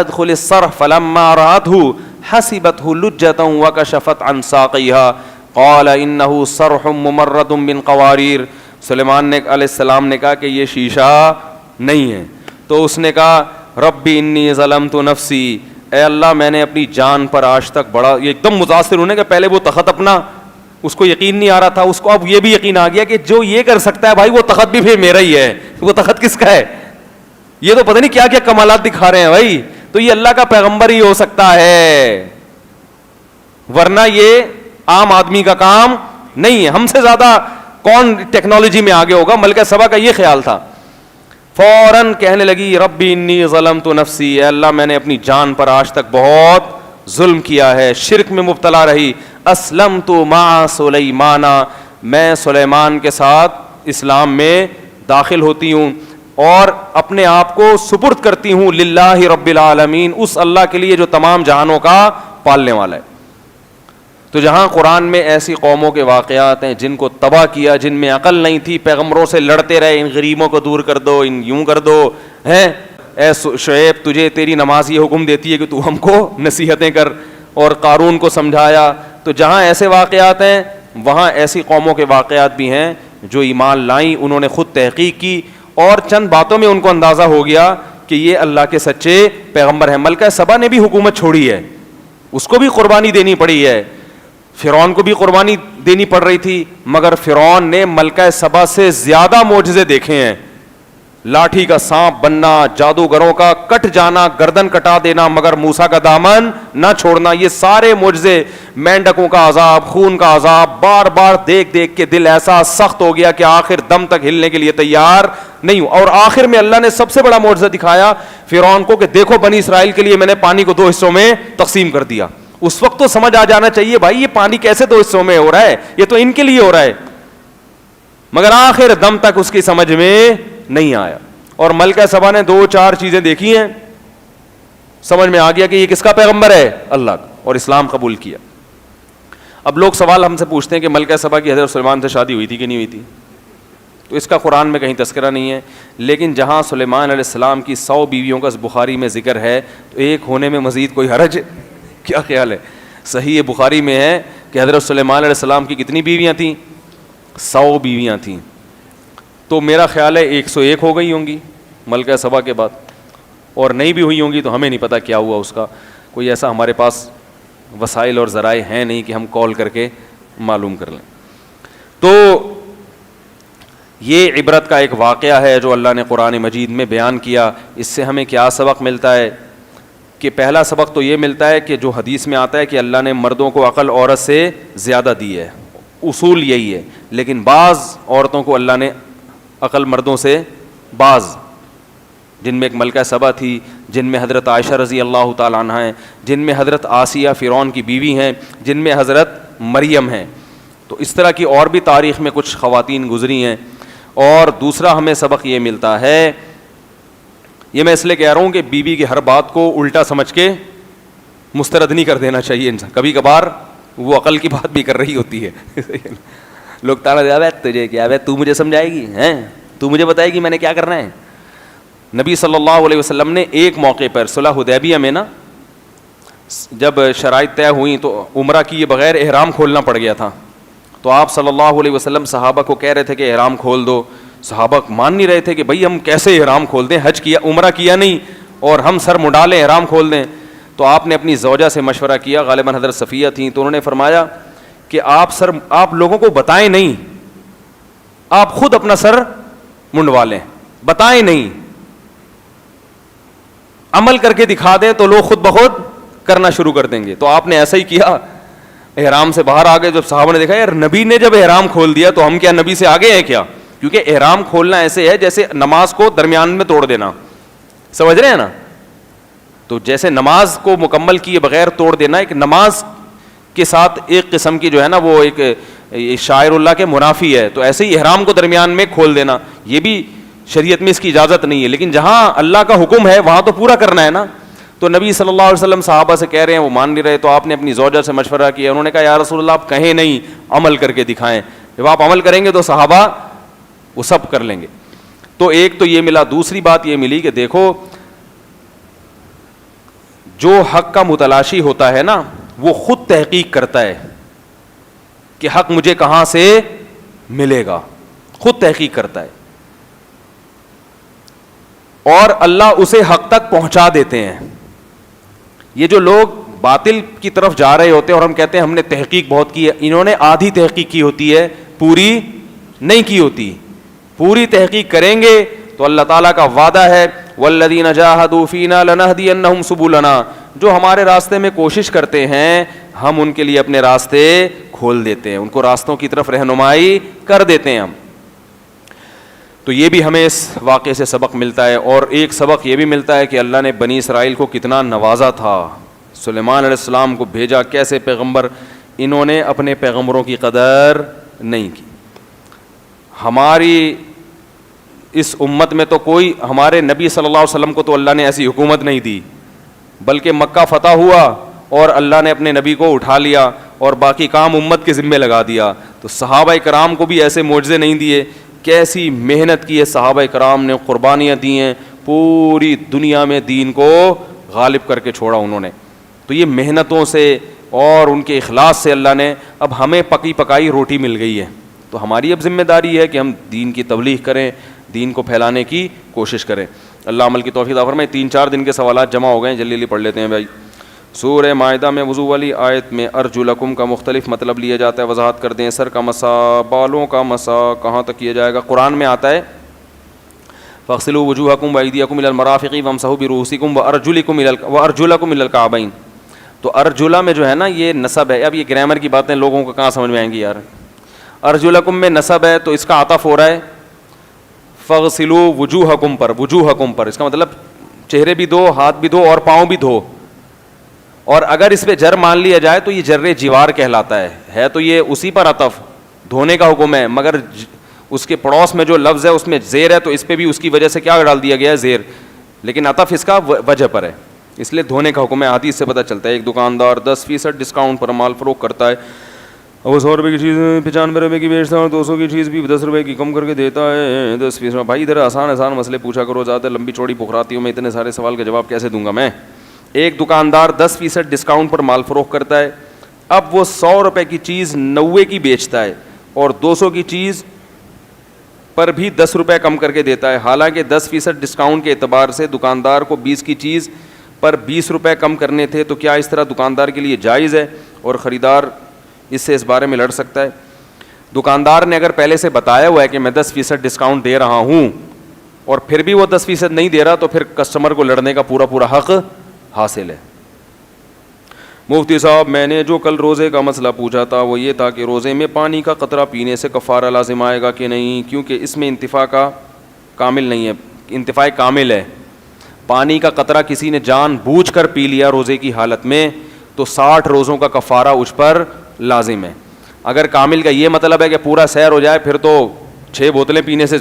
ادخل الصرح فلما رأته حسبته لجة وكشفت عن ساقيها قال انه صرح ممرد من قوارير. سلیمان نے علیہ السلام نے کہا کہ یہ شیشہ نہیں ہے. تو اس نے کہا ربی انی ظلمت نفسی, اے اللہ میں نے اپنی جان پر آج تک بڑا, یہ ایک دم متاثر ہونے کہ پہلے وہ تخت اپنا اس کو یقین نہیں آ رہا تھا, اس کو اب یہ بھی یقین آ گیا کہ جو یہ کر سکتا ہے بھائی وہ تخت بھی پھر میرا ہی ہے. وہ تخت کس کا ہے؟ یہ تو پتہ نہیں کیا کیا کمالات دکھا رہے ہیں بھائی, تو یہ اللہ کا پیغمبر ہی ہو سکتا ہے, ورنہ یہ عام آدمی کا کام نہیں ہے. ہم سے زیادہ کون ٹیکنالوجی میں آگے ہوگا؟ ملکہ سبا کا یہ خیال تھا. فوراً کہنے لگی ربی انی ظلمت نفسی, اے اللہ میں نے اپنی جان پر آج تک بہت ظلم کیا ہے, شرک میں مبتلا رہی. اسلمت مع سلیمان, میں سلیمان کے ساتھ اسلام میں داخل ہوتی ہوں اور اپنے آپ کو سپرد کرتی ہوں للہ رب العالمین, اس اللہ کے لیے جو تمام جہانوں کا پالنے والا ہے. تو جہاں قرآن میں ایسی قوموں کے واقعات ہیں جن کو تباہ کیا, جن میں عقل نہیں تھی, پیغمبروں سے لڑتے رہے, ان غریبوں کو دور کر دو, ان یوں کر دو, ہیں اے شعیب تجھے تیری نماز یہ حکم دیتی ہے کہ تو ہم کو نصیحتیں کر, اور قارون کو سمجھایا. تو جہاں ایسے واقعات ہیں وہاں ایسی قوموں کے واقعات بھی ہیں جو ایمان لائیں, انہوں نے خود تحقیق کی اور چند باتوں میں ان کو اندازہ ہو گیا کہ یہ اللہ کے سچے پیغمبر ہیں. ملکہ سبا نے بھی حکومت چھوڑی ہے, اس کو بھی قربانی دینی پڑی ہے, فرعون کو بھی قربانی دینی پڑ رہی تھی، مگر فرعون نے ملکہ سبا سے زیادہ معجزے دیکھے ہیں، لاٹھی کا سانپ بننا، جادوگروں کا کٹ جانا، گردن کٹا دینا مگر موسیٰ کا دامن نہ چھوڑنا، یہ سارے معجزے، مینڈکوں کا عذاب، خون کا عذاب، بار بار دیکھ دیکھ کے دل ایسا سخت ہو گیا کہ آخر دم تک ہلنے کے لیے تیار نہیں ہوں. اور آخر میں اللہ نے سب سے بڑا معجزہ دکھایا فرعون کو کہ دیکھو بنی اسرائیل کے لیے میں نے پانی کو 2 حصوں میں تقسیم کر دیا. اس وقت تو سمجھ آ جانا چاہیے بھائی یہ پانی کیسے 2 حصوں میں ہو رہا ہے، یہ تو ان کے لیے ہو رہا ہے، مگر آخر دم تک اس کی سمجھ میں نہیں آیا. اور ملکہ سبا نے 2-4 چیزیں دیکھی ہیں، سمجھ میں آ گیا کہ یہ کس کا پیغمبر ہے، اللہ کا، اور اسلام قبول کیا. اب لوگ سوال ہم سے پوچھتے ہیں کہ ملکہ سبا کی حضرت سلیمان سے شادی ہوئی تھی کہ نہیں ہوئی تھی؟ تو اس کا قرآن میں کہیں تذکرہ نہیں ہے، لیکن جہاں سلیمان علیہ السلام کی 100 بیویوں کا بخاری میں ذکر ہے تو ایک ہونے میں مزید کوئی حرج؟ کیا خیال ہے؟ صحیح بخاری میں ہے کہ حضرت سلیمان علیہ السلام کی کتنی بیویاں تھیں؟ 100 بیویاں تھیں. تو میرا خیال ہے 101 ہو گئی ہوں گی ملکہ سبا کے بعد، اور نہیں بھی ہوئی ہوں گی تو ہمیں نہیں پتہ کیا ہوا اس کا، کوئی ایسا ہمارے پاس وسائل اور ذرائع ہیں نہیں کہ ہم کال کر کے معلوم کر لیں. تو یہ عبرت کا ایک واقعہ ہے جو اللہ نے قرآن مجید میں بیان کیا. اس سے ہمیں کیا سبق ملتا ہے؟ کہ پہلا سبق تو یہ ملتا ہے کہ جو حدیث میں آتا ہے کہ اللہ نے مردوں کو عقل عورت سے زیادہ دی ہے، اصول یہی ہے، لیکن بعض عورتوں کو اللہ نے عقل مردوں سے، بعض، جن میں ایک ملکہ سبا تھی، جن میں حضرت عائشہ رضی اللہ تعالیٰ عنہ ہیں، جن میں حضرت آسیہ فرعون کی بیوی ہیں، جن میں حضرت مریم ہیں. تو اس طرح کی اور بھی تاریخ میں کچھ خواتین گزری ہیں. اور دوسرا ہمیں سبق یہ ملتا ہے، یہ میں اس لیے کہہ رہا ہوں کہ بیوی کی ہر بات کو الٹا سمجھ کے مسترد نہیں کر دینا چاہیے انسان. کبھی کبھار وہ عقل کی بات بھی کر رہی ہوتی ہے. لوگ تانا دے ہے تجھے کیا ہے، تو مجھے سمجھائے گی ہیں، تو مجھے بتائے گی میں نے کیا کرنا ہے. نبی صلی اللہ علیہ وسلم نے ایک موقع پر صلح حدیبیہ میں نا، جب شرائط طے ہوئیں تو عمرہ کیے بغیر احرام کھولنا پڑ گیا تھا. تو آپ صلی اللہ علیہ وسلم صحابہ کو کہہ رہے تھے کہ احرام کھول دو. صحابہ مان نہیں رہے تھے کہ بھائی ہم کیسے احرام کھول دیں، حج کیا، عمرہ کیا نہیں اور ہم سر مڈا لیں احرام کھول دیں. تو آپ نے اپنی زوجہ سے مشورہ کیا، غالباً حضرت صفیہ تھیں، تو انہوں نے فرمایا کہ آپ لوگوں کو بتائیں نہیں، آپ خود اپنا سر منڈوا لیں، بتائیں نہیں، عمل کر کے دکھا دیں تو لوگ خود بخود کرنا شروع کر دیں گے. تو آپ نے ایسا ہی کیا، احرام سے باہر آ گئے. جب صحابہ نے دیکھا یار نبی نے جب احرام کھول دیا تو ہم کیا نبی سے آگے ہیں کیا؟ کیونکہ احرام کھولنا ایسے ہے جیسے نماز کو درمیان میں توڑ دینا، سمجھ رہے ہیں نا؟ تو جیسے نماز کو مکمل کیے بغیر توڑ دینا، ایک نماز کے ساتھ ایک قسم کی جو ہے نا وہ ایک شاعر اللہ کے منافی ہے. تو ایسے ہی احرام کو درمیان میں کھول دینا، یہ بھی شریعت میں اس کی اجازت نہیں ہے، لیکن جہاں اللہ کا حکم ہے وہاں تو پورا کرنا ہے نا. تو نبی صلی اللہ علیہ وسلم صحابہ سے کہہ رہے ہیں، وہ مان نہیں رہے. تو آپ نے اپنی زوجہ سے مشورہ کیا، انہوں نے کہا یا رسول اللہ آپ کہیں نہیں، عمل کر کے دکھائیں. جب آپ عمل کریں گے تو صحابہ وہ سب کر لیں گے. تو ایک تو یہ ملا. دوسری بات یہ ملی کہ دیکھو جو حق کا متلاشی ہوتا ہے نا وہ خود تحقیق کرتا ہے کہ حق مجھے کہاں سے ملے گا، خود تحقیق کرتا ہے اور اللہ اسے حق تک پہنچا دیتے ہیں. یہ جو لوگ باطل کی طرف جا رہے ہوتے ہیں اور ہم کہتے ہیں ہم نے تحقیق بہت کی ہے، انہوں نے آدھی تحقیق کی ہوتی ہے، پوری نہیں کی ہوتی. پوری تحقیق کریں گے تو اللہ تعالیٰ کا وعدہ ہے والذین جاہدوا فینا لنہدینہم سبلنا، جو ہمارے راستے میں کوشش کرتے ہیں ہم ان کے لیے اپنے راستے کھول دیتے ہیں، ان کو راستوں کی طرف رہنمائی کر دیتے ہیں ہم. تو یہ بھی ہمیں اس واقعے سے سبق ملتا ہے. اور ایک سبق یہ بھی ملتا ہے کہ اللہ نے بنی اسرائیل کو کتنا نوازا تھا. سلیمان علیہ السلام کو بھیجا کیسے پیغمبر، انہوں نے اپنے پیغمبروں کی قدر نہیں کی. ہماری اس امت میں تو کوئی، ہمارے نبی صلی اللہ علیہ وسلم کو تو اللہ نے ایسی حکومت نہیں دی، بلکہ مکہ فتح ہوا اور اللہ نے اپنے نبی کو اٹھا لیا اور باقی کام امت کے ذمے لگا دیا. تو صحابہ کرام کو بھی ایسے معجزے نہیں دیے. کیسی محنت کی ہے صحابہ کرام نے، قربانیاں دی ہیں، پوری دنیا میں دین کو غالب کر کے چھوڑا انہوں نے. تو یہ محنتوں سے اور ان کے اخلاص سے اللہ نے اب ہمیں پکی پکائی روٹی مل گئی ہے. تو ہماری اب ذمہ داری ہے کہ ہم دین کی تبلیغ کریں، دین کو پھیلانے کی کوشش کریں. اللہ عمل کی توفیق عطا فرمائے. 3-4 دن کے سوالات جمع ہو گئے ہیں، جلدی جلدی پڑھ لیتے ہیں بھائی. سورہ مائدہ میں وضو والی آیت میں ارجلکم کا مختلف مطلب لیا جاتا ہے, وضاحت کر دیں. سر کا مسا, بالوں کا مسا کہاں تک کیا جائے گا؟ قرآن میں آتا ہے فاغسلوا وجوہکم وایدیکم الی المرافق وامسحوا برؤوسکم وارجلکم الی الکعبین. تو ارجلا میں جو ہے نا یہ نسب ہے. اب یہ گرامر کی باتیں لوگوں کو کہاں سمجھ میں آئیں گی یار. ارجلکم میں نسب ہے تو اس کا عطف ہو رہا ہے فاغسلوا وجوہکم پر, وجوہکم پر, اس کا مطلب چہرے بھی دھو, ہاتھ بھی دھو اور پاؤں بھی دھو. اور اگر اس پہ جر مان لیا جائے تو یہ جر جوار کہلاتا ہے تو یہ اسی پر عطف دھونے کا حکم ہے, مگر اس کے پڑوس میں جو لفظ ہے اس میں زیر ہے تو اس پہ بھی اس کی وجہ سے کیا ڈال دیا گیا ہے, زیر, لیکن عطف اس کا وجہ پر ہے, اس لیے دھونے کا حکم ہے. حدیث سے پتہ چلتا ہے ایک دکاندار 10% ڈسکاؤنٹ پر مال فروخت کرتا ہے, وہ 100 روپے کی چیز 95 روپے کی بیچتا ہے اور 200 کی چیز بھی 10 روپے کی کم کر کے دیتا ہے 10%. بھائی ادھر آسان مسئلے پوچھا کرو, زیادہ لمبی چوڑی بخراتی ہوں میں, اتنے سارے سوال کا جواب کیسے دوں گا میں. ایک دکاندار 10% ڈسکاؤنٹ پر مال فروخت کرتا ہے, اب وہ 100 روپے کی چیز 90 کی بیچتا ہے اور 200 کی چیز پر بھی 10 روپے کم کر کے دیتا ہے. حالانکہ 10% ڈسکاؤنٹ کے اعتبار سے دکاندار کو 20 کی چیز پر 20 روپے کم کرنے تھے, تو کیا اس طرح دکاندار کے لیے جائز ہے اور خریدار اس سے اس بارے میں لڑ سکتا ہے؟ دکاندار نے اگر پہلے سے بتایا ہوا ہے کہ میں 10% ڈسکاؤنٹ دے رہا ہوں اور پھر بھی وہ 10% نہیں دے رہا تو پھر کسٹمر کو لڑنے کا پورا حق حاصل ہے. مفتی صاحب میں نے جو کل روزے کا مسئلہ پوچھا تھا وہ یہ تھا کہ روزے میں پانی کا قطرہ پینے سے کفارہ لازم آئے گا کہ نہیں, کیونکہ اس میں انتفاع کا کامل نہیں ہے. انتفاع کامل ہے. پانی کا قطرہ کسی نے جان بوجھ کر پی لیا روزے کی حالت میں تو 60 روزوں کا کفارہ اس پر لازم ہے. اگر کامل کا یہ مطلب ہے کہ پورا سحر ہو جائے پھر تو 6 بوتلیں پینے سے,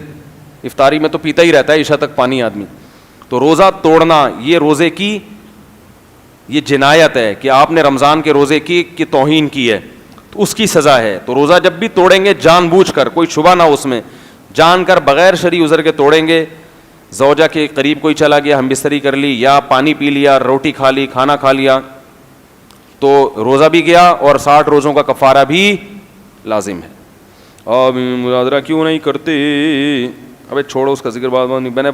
افطاری میں تو پیتا ہی رہتا ہے عشاء تک پانی آدمی, تو روزہ توڑنا یہ روزے کی یہ جنایت ہے کہ آپ نے رمضان کے روزے کی توہین کی ہے, تو اس کی سزا ہے. تو روزہ جب بھی توڑیں گے جان بوجھ کر, کوئی شبہ نہ اس میں, جان کر بغیر شرعی عذر کے توڑیں گے. زوجہ کے قریب کوئی چلا گیا, ہم بستری کر لی یا پانی پی لیا, روٹی کھا لی, کھانا کھا لیا, تو روزہ بھی گیا اور 60 روزوں کا کفارہ بھی لازم ہے. اور مجادرہ کیوں نہیں کرتے؟ ابے چھوڑو اس کا ذکر, بات میں نے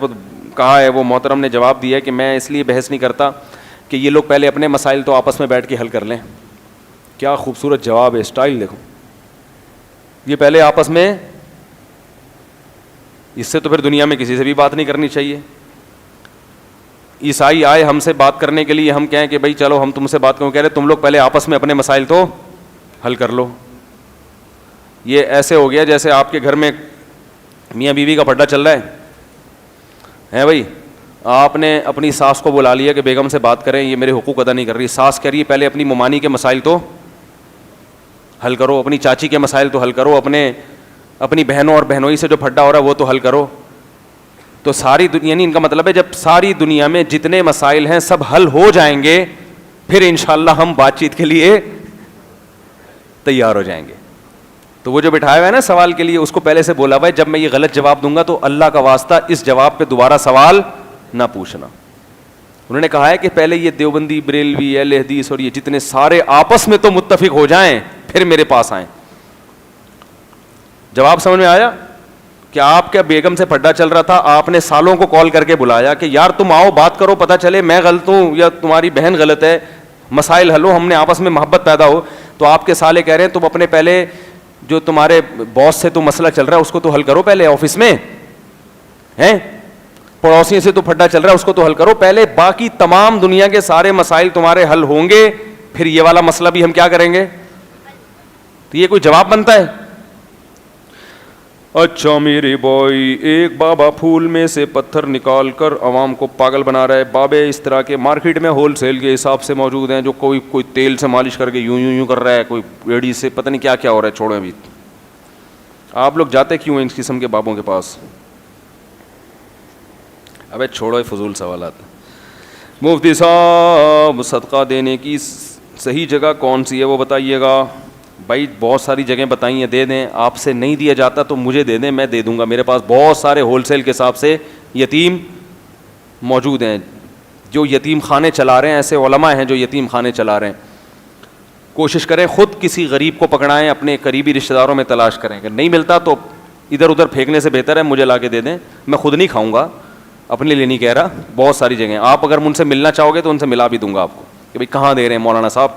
کہا ہے, وہ محترم نے جواب دیا ہے کہ میں اس لیے بحث نہیں کرتا کہ یہ لوگ پہلے اپنے مسائل تو آپس میں بیٹھ کے حل کر لیں. کیا خوبصورت جواب ہے, اسٹائل دیکھو. یہ پہلے آپس میں, اس سے تو پھر دنیا میں کسی سے بھی بات نہیں کرنی چاہیے. عیسائی آئے ہم سے بات کرنے کے لیے, ہم کہیں کہ بھائی چلو ہم تم سے بات کروں, کہہ رہے تم لوگ پہلے آپس میں اپنے مسائل تو حل کر لو. یہ ایسے ہو گیا جیسے آپ کے گھر میں میاں بیوی کا پھڈا چل رہا ہے بھائی, آپ نے اپنی ساس کو بلا لیا کہ بیگم سے بات کریں, یہ میرے حقوق ادا نہیں کر رہی. ساس کہہ رہی ہے پہلے اپنی ممانی کے مسائل تو حل کرو, اپنی چاچی کے مسائل تو حل کرو, اپنی بہنوں اور بہنوئی سے جو پھڈا ہو رہا ہے وہ تو حل کرو. تو ساری دنیا, یعنی ان کا مطلب ہے جب ساری دنیا میں جتنے مسائل ہیں سب حل ہو جائیں گے پھر انشاءاللہ ہم بات چیت کے لیے تیار ہو جائیں گے. تو وہ جو بٹھایا ہوا ہے نا سوال کے لیے, اس کو پہلے سے بولا بھائی جب میں یہ غلط جواب دوں گا تو اللہ کا واسطہ اس جواب پہ دوبارہ سوال نہ پوچھنا. انہوں نے کہا ہے کہ پہلے یہ دیوبندی, بریلوی, اہل حدیث اور یہ جتنے سارے آپس میں تو متفق ہو جائیں پھر میرے پاس آئیں. جواب سمجھ میں آیا کہ آپ کے بیگم سے پھڈا چل رہا تھا, آپ نے سالوں کو کال کر کے بلایا کہ یار تم آؤ بات کرو, پتہ چلے میں غلط ہوں یا تمہاری بہن غلط ہے, مسائل حل ہو, ہم نے آپس میں محبت پیدا ہو. تو آپ کے سالے کہہ رہے ہیں تم اپنے پہلے جو تمہارے باس سے تو مسئلہ چل رہا ہے اس کو تو حل کرو پہلے آفس میں, ہیں پڑوسیوں سے تو پھڈا چل رہا ہے اس کو تو حل کرو پہلے, باقی تمام دنیا کے سارے مسائل تمہارے حل ہوں گے پھر یہ والا مسئلہ بھی ہم کیا کریں گے. تو یہ کوئی جواب بنتا ہے؟ اچھا میرے بھائی, ایک بابا پھول میں سے پتھر نکال کر عوام کو پاگل بنا رہا ہے. بابے اس طرح کے مارکیٹ میں ہول سیل کے حساب سے موجود ہیں, جو کوئی تیل سے مالش کر کے یوں کر رہا ہے, کوئی ریڈی سے پتہ نہیں کیا کیا ہو رہا ہے. چھوڑو ابھی, آپ لوگ جاتے کیوں ہیں اس قسم کے بابوں کے پاس؟ ابے چھوڑو فضول سوالات. مفتی صاحب صدقہ دینے کی صحیح جگہ کون سی ہے وہ بتائیے گا. بھائی بہت ساری جگہیں بتائی ہیں, دے دیں. آپ سے نہیں دیا جاتا تو مجھے دے دیں, میں دے دوں گا. میرے پاس بہت سارے ہول سیل کے حساب سے یتیم موجود ہیں جو یتیم خانے چلا رہے ہیں. ایسے علماء ہیں جو یتیم خانے چلا رہے ہیں. کوشش کریں خود کسی غریب کو پکڑائیں, اپنے قریبی رشتہ داروں میں تلاش کریں. اگر نہیں ملتا تو ادھر ادھر پھینکنے سے بہتر ہے مجھے لا کے دے دیں. میں خود نہیں کھاؤں گا, اپنے لیے نہیں کہہ رہا, بہت ساری جگہیں. آپ اگر مجھ سے ملنا چاہو گے تو ان سے ملا بھی دوں گا آپ کو. کہ بھائی کہاں دے رہے ہیں مولانا صاحب.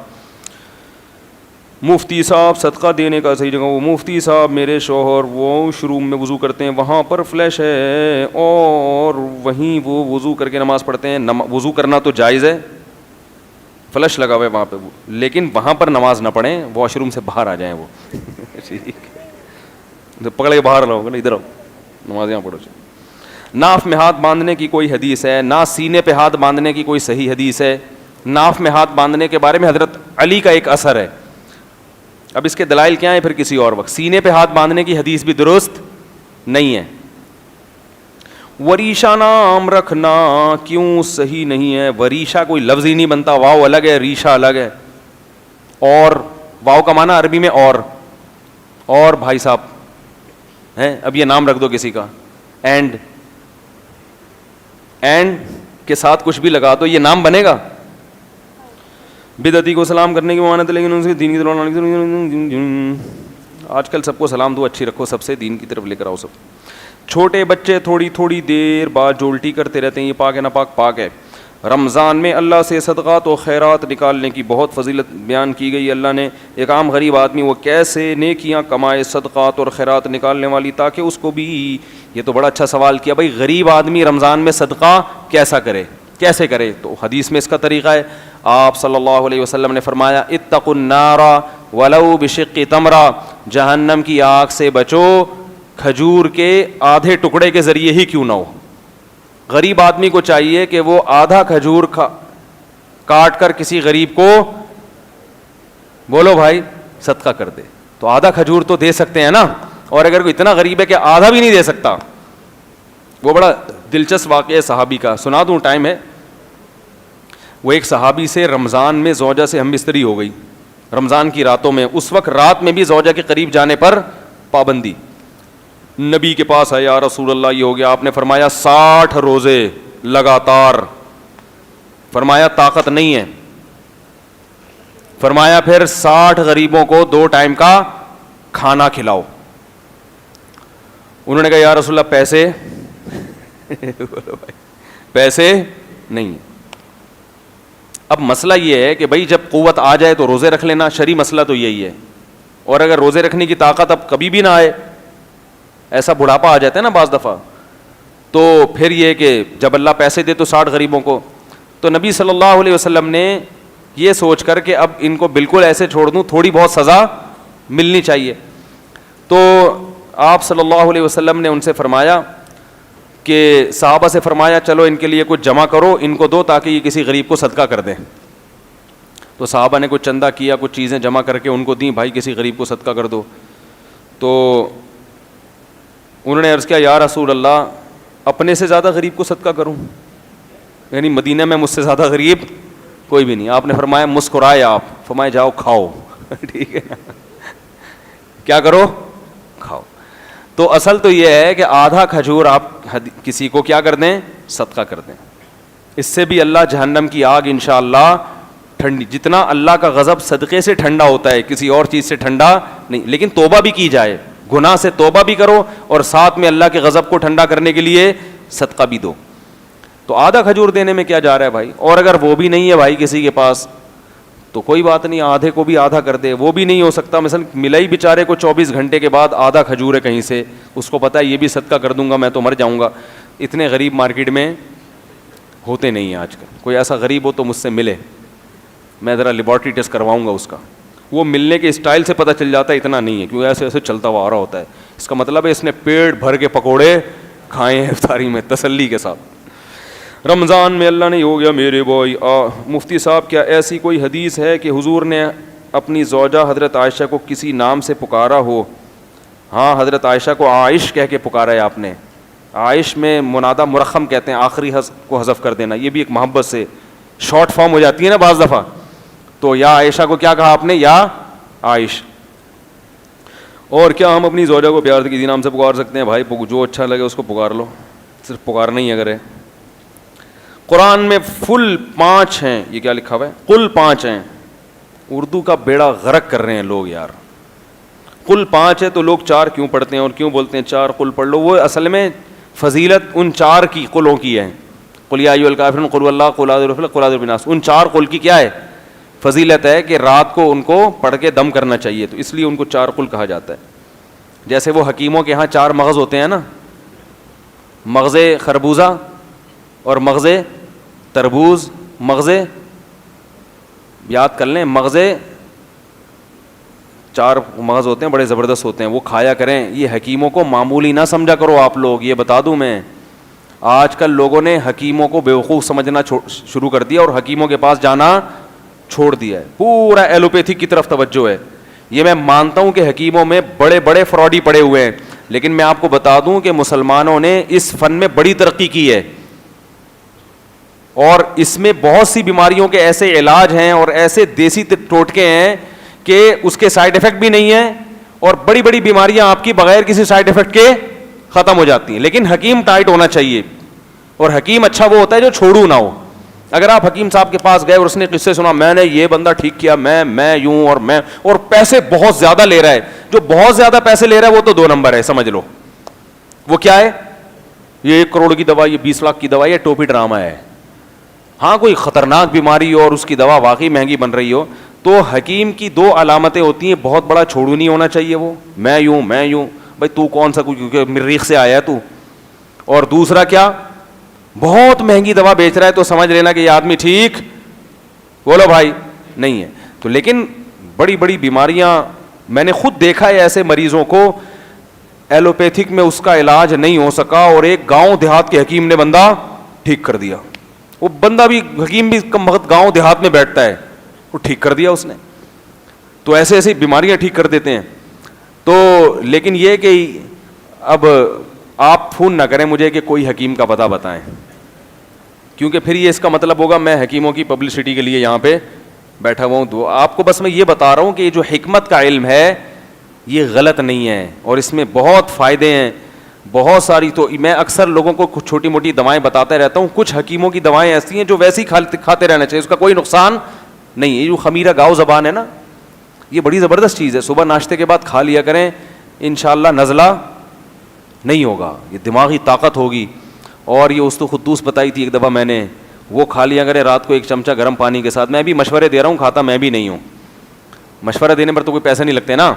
مفتی صاحب صدقہ دینے کا صحیح جگہ, وہ مفتی صاحب میرے شوہر وہ شروع میں وضو کرتے ہیں, وہاں پر فلیش ہے اور وہیں وہ وضو کر کے نماز پڑھتے ہیں. وضو کرنا تو جائز ہے, فلش لگا ہوا ہے وہاں پہ, لیکن وہاں پر نماز نہ پڑھیں, واش روم سے باہر آ جائیں وہ. پکڑ کے باہر لاؤ نا, ادھر آؤ, نماز یہاں پڑھو. ناف میں ہاتھ باندھنے کی کوئی حدیث ہے؟ نہ سینے پہ ہاتھ باندھنے کی کوئی صحیح حدیث ہے. ناف میں ہاتھ باندھنے کے بارے میں حضرت علی کا ایک اثر ہے, اب اس کے دلائل کیا ہیں پھر کسی اور وقت. سینے پہ ہاتھ باندھنے کی حدیث بھی درست نہیں ہے. وریشہ نام رکھنا کیوں صحیح نہیں ہے؟ وریشہ کوئی لفظ ہی نہیں بنتا, واو الگ ہے, ریشہ الگ ہے. اور واو کا معنی عربی میں اور بھائی صاحب ہیں, اب یہ نام رکھ دو کسی کا, اینڈ کے ساتھ کچھ بھی لگا دو, یہ نام بنے گا؟ بدعتی کو سلام کرنے کی ممانعت ہے, لیکن ان سے دین کی طرف آج کل سب کو سلام دو اچھی رکھو, سب سے دین کی طرف لے کر آؤ سب. چھوٹے بچے تھوڑی دیر بعد جو الٹی کرتے رہتے ہیں, یہ پاک ہے ناپاک؟ پاک ہے. رمضان میں اللہ سے صدقات و خیرات نکالنے کی بہت فضیلت بیان کی گئی. اللہ نے ایک عام غریب آدمی وہ کیسے نیکیاں کمائے صدقات اور خیرات نکالنے والی, تاکہ اس کو بھی, یہ تو بڑا اچھا سوال کیا بھائی, غریب آدمی رمضان میں صدقہ کیسے کرے؟ تو حدیث میں اس کا طریقہ ہے. آپ صلی اللہ علیہ وسلم نے فرمایا اتقوا النار ولو بشق تمرہ, جہنم کی آگ سے بچو کھجور کے آدھے ٹکڑے کے ذریعے ہی کیوں نہ ہو. غریب آدمی کو چاہیے کہ وہ آدھا کھجور کاٹ کر کسی غریب کو بولو بھائی صدقہ کر دے. تو آدھا کھجور تو دے سکتے ہیں نا, اور اگر کوئی اتنا غریب ہے کہ آدھا بھی نہیں دے سکتا, وہ بڑا دلچسپ واقعہ ہے صحابی کا, سنا دوں, ٹائم ہے. وہ ایک صحابی سے رمضان میں زوجہ سے ہم بستری ہو گئی, رمضان کی راتوں میں, اس وقت رات میں بھی زوجہ کے قریب جانے پر پابندی. نبی کے پاس آیا, یا رسول اللہ یہ ہو گیا. آپ نے فرمایا 60 روزے لگاتار. فرمایا طاقت نہیں ہے. فرمایا پھر 60 غریبوں کو 2 ٹائم کا کھانا کھلاؤ. انہوں نے کہا یا رسول اللہ پیسے پیسے نہیں. اب مسئلہ یہ ہے کہ بھائی جب قوت آ جائے تو روزے رکھ لینا, شرعی مسئلہ تو یہی ہے. اور اگر روزے رکھنے کی طاقت اب کبھی بھی نہ آئے, ایسا بڑھاپا آ جاتا ہے نا بعض دفعہ, تو پھر یہ کہ جب اللہ پیسے دے تو 60 غریبوں کو. تو نبی صلی اللہ علیہ وسلم نے یہ سوچ کر کہ اب ان کو بالکل ایسے چھوڑ دوں, تھوڑی بہت سزا ملنی چاہیے, تو آپ صلی اللہ علیہ وسلم نے ان سے فرمایا کہ صحابہ سے فرمایا چلو ان کے لیے کچھ جمع کرو, ان کو دو تاکہ یہ کسی غریب کو صدقہ کر دیں. تو صحابہ نے کچھ چندہ کیا, کچھ چیزیں جمع کر کے ان کو دیں, بھائی کسی غریب کو صدقہ کر دو. تو انہوں نے عرض کیا یا رسول اللہ اپنے سے زیادہ غریب کو صدقہ کروں؟ یعنی مدینہ میں مجھ سے زیادہ غریب کوئی بھی نہیں. آپ نے فرمایا مسکرائے, آپ فرمائے جاؤ کھاؤ. ٹھیک ہے, کیا کرو؟ کھاؤ. تو اصل تو یہ ہے کہ آدھا کھجور آپ کسی کو کیا کر دیں؟ صدقہ کر دیں. اس سے بھی اللہ جہنم کی آگ انشاءاللہ ٹھنڈی, جتنا اللہ کا غضب صدقے سے ٹھنڈا ہوتا ہے کسی اور چیز سے ٹھنڈا نہیں. لیکن توبہ بھی کی جائے, گناہ سے توبہ بھی کرو, اور ساتھ میں اللہ کے غضب کو ٹھنڈا کرنے کے لیے صدقہ بھی دو. تو آدھا کھجور دینے میں کیا جا رہا ہے بھائی. اور اگر وہ بھی نہیں ہے بھائی کسی کے پاس تو کوئی بات نہیں, آدھے کو بھی آدھا کر دے. وہ بھی نہیں ہو سکتا, مثلا ملا ہی بیچارے کو 24 گھنٹے کے بعد آدھا کھجور ہے کہیں سے, اس کو پتہ ہے یہ بھی صدقہ کر دوں گا میں تو مر جاؤں گا. اتنے غریب مارکیٹ میں ہوتے نہیں ہیں آج کل. کوئی ایسا غریب ہو تو مجھ سے ملے, میں ذرا لیبارٹری ٹیسٹ کرواؤں گا اس کا. وہ ملنے کے اسٹائل سے پتہ چل جاتا ہے, اتنا نہیں ہے کیونکہ ایسے ایسے چلتا ہوا آ رہا ہوتا ہے. اس کا مطلب ہے اس نے پیٹ بھر کے پکوڑے کھائے ہیں افطاری میں تسلی کے ساتھ. رمضان میں اللہ نے ہو گیا میرے بھائی. مفتی صاحب کیا ایسی کوئی حدیث ہے کہ حضور نے اپنی زوجہ حضرت عائشہ کو کسی نام سے پکارا ہو؟ ہاں, حضرت عائشہ کو عائش کہہ کے پکارا ہے آپ نے. عائش میں منادہ مرخم کہتے ہیں, آخری کو حذف کر دینا, یہ بھی ایک محبت سے شارٹ فارم ہو جاتی ہے نا بعض دفعہ. تو یا عائشہ کو کیا کہا آپ نے؟ یا عائش. اور کیا ہم اپنی زوجہ کو پیار سے کسی نام سے پکار سکتے ہیں؟ بھائی جو اچھا لگے اس کو پکار لو, صرف پکارنا ہی اگر ہے. قرآن میں فل 5 ہیں, یہ کیا لکھا ہوا ہے؟ قل 5 ہیں. اردو کا بیڑا غرق کر رہے ہیں لوگ یار. قل 5 ہے تو لوگ 4 کیوں پڑھتے ہیں اور کیوں بولتے ہیں 4 قل پڑھ لو؟ وہ اصل میں فضیلت ان 4 کی قلوں کی ہے. قل یا ایھا الکافرون قل اللہ قل اعوذ برب الفلق قل اعوذ برب الناس. ان 4 قل کی کیا ہے فضیلت ہے کہ رات کو ان کو پڑھ کے دم کرنا چاہیے, تو اس لیے ان کو 4 قل کہا جاتا ہے. جیسے وہ حکیموں کے ہاں 4 مغز ہوتے ہیں نا, مغز خربوزہ اور مغز تربوز, مغز یاد کر لیں, مغز 4 مغز ہوتے ہیں بڑے زبردست ہوتے ہیں, وہ کھایا کریں. یہ حکیموں کو معمولی نہ سمجھا کرو آپ لوگ, یہ بتا دوں میں. آج کل لوگوں نے حکیموں کو بیوقوف سمجھنا شروع کر دیا اور حکیموں کے پاس جانا چھوڑ دیا ہے, پورا ایلوپیتھی کی طرف توجہ ہے. یہ میں مانتا ہوں کہ حکیموں میں بڑے بڑے فراڈی پڑے ہوئے ہیں, لیکن میں آپ کو بتا دوں کہ مسلمانوں نے اس فن میں بڑی ترقی کی ہے, اور اس میں بہت سی بیماریوں کے ایسے علاج ہیں اور ایسے دیسی ٹوٹکے ہیں کہ اس کے سائیڈ افیکٹ بھی نہیں ہیں, اور بڑی بڑی بیماریاں آپ کی بغیر کسی سائیڈ افیکٹ کے ختم ہو جاتی ہیں. لیکن حکیم ٹائٹ ہونا چاہیے, اور حکیم اچھا وہ ہوتا ہے جو چھوڑو نہ ہو. اگر آپ حکیم صاحب کے پاس گئے اور اس نے قصے سنا, میں نے یہ بندہ ٹھیک کیا, میں یوں اور پیسے بہت زیادہ لے رہا ہے, جو بہت زیادہ پیسے لے رہا ہے وہ تو 2 نمبر ہے, سمجھ لو. وہ کیا ہے, یہ 1 کروڑ کی دوا, یہ 20 لاکھ کی دوا, یہ ٹوپی ڈرامہ ہے. ہاں کوئی خطرناک بیماری ہو اور اس کی دوا واقعی مہنگی بن رہی ہو, تو حکیم کی 2 علامتیں ہوتی ہیں. بہت بڑا چھوڑو نہیں ہونا چاہیے, وہ میں یوں بھائی تو کون سا, کیونکہ مریخ سے آیا ہے تو. اور دوسرا کیا, بہت مہنگی دوا بیچ رہا ہے تو سمجھ لینا کہ یہ آدمی ٹھیک بولو بھائی نہیں ہے. تو لیکن بڑی بڑی بیماریاں میں نے خود دیکھا ہے, ایسے مریضوں کو ایلوپیتھک میں اس کا علاج نہیں ہو سکا, اور ایک گاؤں دیہات کے حکیم نے بندہ ٹھیک کر دیا. وہ بندہ بھی, حکیم بھی کم وقت گاؤں دیہات میں بیٹھتا ہے, وہ ٹھیک کر دیا اس نے. تو ایسے ایسی بیماریاں ٹھیک کر دیتے ہیں. تو لیکن یہ کہ اب آپ فون نہ کریں مجھے کہ کوئی حکیم کا پتہ بتائیں, کیونکہ پھر یہ اس کا مطلب ہوگا میں حکیموں کی پبلسٹی کے لیے یہاں پہ بیٹھا ہوا ہوں. تو آپ کو بس میں یہ بتا رہا ہوں کہ یہ جو حکمت کا علم ہے یہ غلط نہیں ہے, اور اس میں بہت فائدے ہیں بہت ساری. تو میں اکثر لوگوں کو کچھ چھوٹی موٹی دوائیں بتاتا رہتا ہوں. کچھ حکیموں کی دوائیں ایسی ہیں جو ویسے ہی کھاتے رہنا چاہیے, اس کا کوئی نقصان نہیں ہے. یہ جو خمیرہ گاؤ زبان ہے نا, یہ بڑی زبردست چیز ہے, صبح ناشتے کے بعد کھا لیا کریں, انشاءاللہ نزلہ نہیں ہوگا, یہ دماغی طاقت ہوگی. اور یہ اس تو خدوس بتائی تھی ایک دفعہ میں نے, وہ کھا لیا کریں رات کو 1 چمچہ گرم پانی کے ساتھ. میں بھی مشورے دے رہا ہوں, کھاتا میں بھی نہیں ہوں, مشورہ دینے پر تو کوئی پیسے نہیں لگتے نا.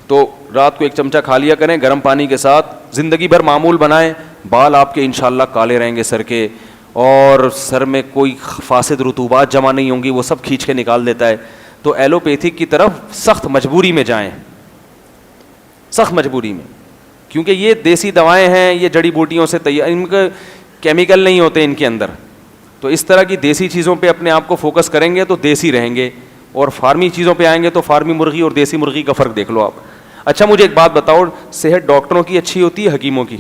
تو رات کو 1 چمچہ کھا لیا کریں گرم پانی کے ساتھ, زندگی بھر معمول بنائیں, بال آپ کے انشاءاللہ کالے رہیں گے سر کے, اور سر میں کوئی فاسد رطوبات جمع نہیں ہوں گی, وہ سب کھینچ کے نکال دیتا ہے. تو ایلوپیتھک کی طرف سخت مجبوری میں جائیں, سخت مجبوری میں, کیونکہ یہ دیسی دوائیں ہیں, یہ جڑی بوٹیوں سے تیار, ان کے کیمیکل نہیں ہوتے ان کے اندر. تو اس طرح کی دیسی چیزوں پہ اپنے آپ کو فوکس کریں گے تو دیسی رہیں گے, اور فارمی چیزوں پہ آئیں گے تو فارمی مرغی اور دیسی مرغی کا فرق دیکھ لو آپ. اچھا مجھے ایک بات بتاؤ, صحت ڈاکٹروں کی اچھی ہوتی ہے حکیموں کی؟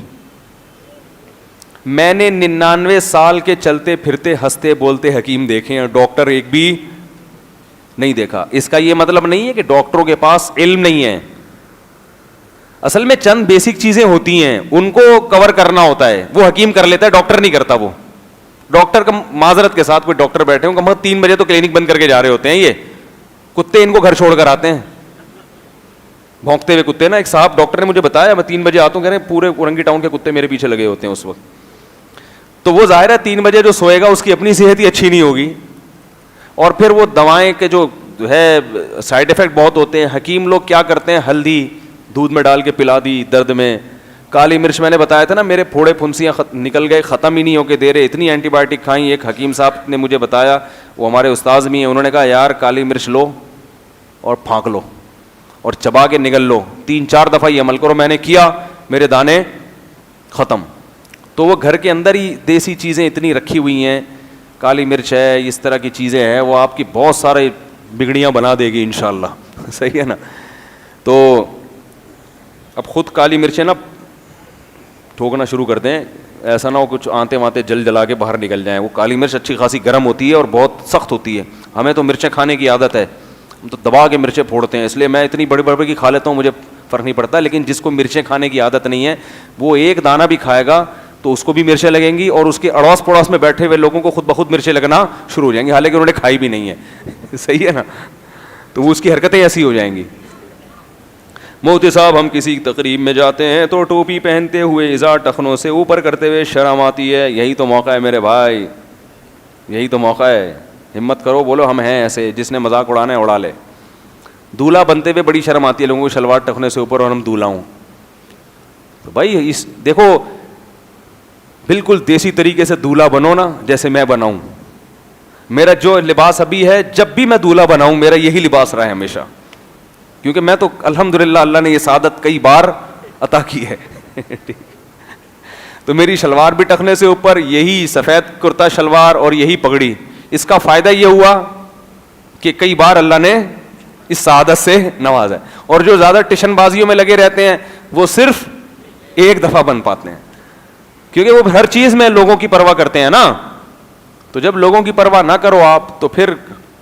میں نے 99 سال کے چلتے پھرتے ہنستے بولتے حکیم دیکھے ہیں, ڈاکٹر ایک بھی نہیں دیکھا. اس کا یہ مطلب نہیں ہے کہ ڈاکٹروں کے پاس علم نہیں ہے, اصل میں چند بیسک چیزیں ہوتی ہیں ان کو کور کرنا ہوتا ہے, وہ حکیم کر لیتا ہے, ڈاکٹر نہیں کرتا. وہ ڈاکٹر کا معذرت کے ساتھ کوئی ڈاکٹر بیٹھے ہوں, 3 بجے تو کلینک بند کر کے جا رہے ہوتے ہیں, یہ کتے ان کو گھر چھوڑ کر آتے ہیں, بھونکتے ہوئے کتے نا. ایک صاحب ڈاکٹر نے مجھے بتایا, میں 3 بجے آتا ہوں, کہہ رہے ہیں پورے اورنگی ٹاؤن کے کتے میرے پیچھے لگے ہوتے ہیں اس وقت. تو وہ ظاہر ہے 3 بجے جو سوئے گا اس کی اپنی صحت ہی اچھی نہیں ہوگی, اور پھر وہ دوائیں کے جو ہے سائڈ افیکٹ بہت ہوتے ہیں. حکیم لوگ کیا کرتے ہیں, ہلدی دودھ میں ڈال کے پلا دی درد میں, کالی مرچ, میں نے بتایا تھا نا میرے پھوڑے پھنسیاں نکل گئے, ختم ہی نہیں ہو کے دے رہے, اتنی اینٹی بایوٹک کھائیں. ایک حکیم صاحب نے مجھے بتایا, وہ ہمارے استاذ بھی ہیں, انہوں نے کہا یار کالی مرچ لو اور پھانک لو اور چبا کے نگل لو, 3-4 دفعہ یہ عمل کرو. میں نے کیا, میرے دانے ختم. تو وہ گھر کے اندر ہی دیسی چیزیں اتنی رکھی ہوئی ہیں, کالی مرچ ہے, اس طرح کی چیزیں ہیں, وہ آپ کی بہت سارے بگڑیاں بنا دے گی انشاءاللہ. صحیح ہے نا. تو اب خود کالی مرچیں نا ٹھوکنا شروع کر دیں, ایسا نہ ہو کچھ آنتے وانتے جلا کے باہر نکل جائیں. وہ کالی مرچ اچھی خاصی گرم ہوتی ہے اور بہت سخت ہوتی ہے. ہمیں تو مرچیں کھانے کی عادت ہے, ہم تو دبا کے مرچیں پھوڑتے ہیں, اس لیے میں اتنی بڑی بڑی کی کھا لیتا ہوں, مجھے فرق نہیں پڑتا. لیکن جس کو مرچیں کھانے کی عادت نہیں ہے وہ ایک دانہ بھی کھائے گا تو اس کو بھی مرچیں لگیں گی, اور اس کے اڑوس پڑوس میں بیٹھے ہوئے لوگوں کو خود بخود مرچیں لگنا شروع ہو جائیں گی, حالانکہ انہوں نے کھائی بھی نہیں ہے. صحیح ہے نا. تو وہ اس کی حرکتیں ایسی ہو جائیں گی. مفتی صاحب ہم کسی تقریب میں جاتے ہیں تو ٹوپی پہنتے ہوئے ازار ٹخنوں سے اوپر کرتے ہوئے شرم آتی ہے. یہی تو موقع ہے میرے بھائی, یہی تو موقع ہے. ہمت کرو, بولو ہم ہیں ایسے, جس نے مذاق اڑانا ہے اڑا لے. دولہا بنتے ہوئے بڑی شرم آتی ہے لوگوں کو, شلوار ٹخنے سے اوپر, اور ہم دولہا ہوں. تو بھائی دیکھو بالکل دیسی طریقے سے دولہا بنو نا, جیسے میں بناؤں. میرا جو لباس ابھی ہے, جب بھی میں دولہا بناؤں میرا یہی لباس رہا ہے ہمیشہ, کیونکہ میں تو الحمدللہ اللہ نے یہ سعادت کئی بار عطا کی ہے. تو میری شلوار بھی ٹخنے سے اوپر, یہی سفید کرتا شلوار اور یہی پگڑی. اس کا فائدہ یہ ہوا کہ کئی بار اللہ نے اس سعادت سے نوازا ہے. اور جو زیادہ ٹشن بازیوں میں لگے رہتے ہیں وہ صرف ایک دفعہ بن پاتے ہیں, کیونکہ وہ ہر چیز میں لوگوں کی پرواہ کرتے ہیں نا. تو جب لوگوں کی پرواہ نہ کرو آپ, تو پھر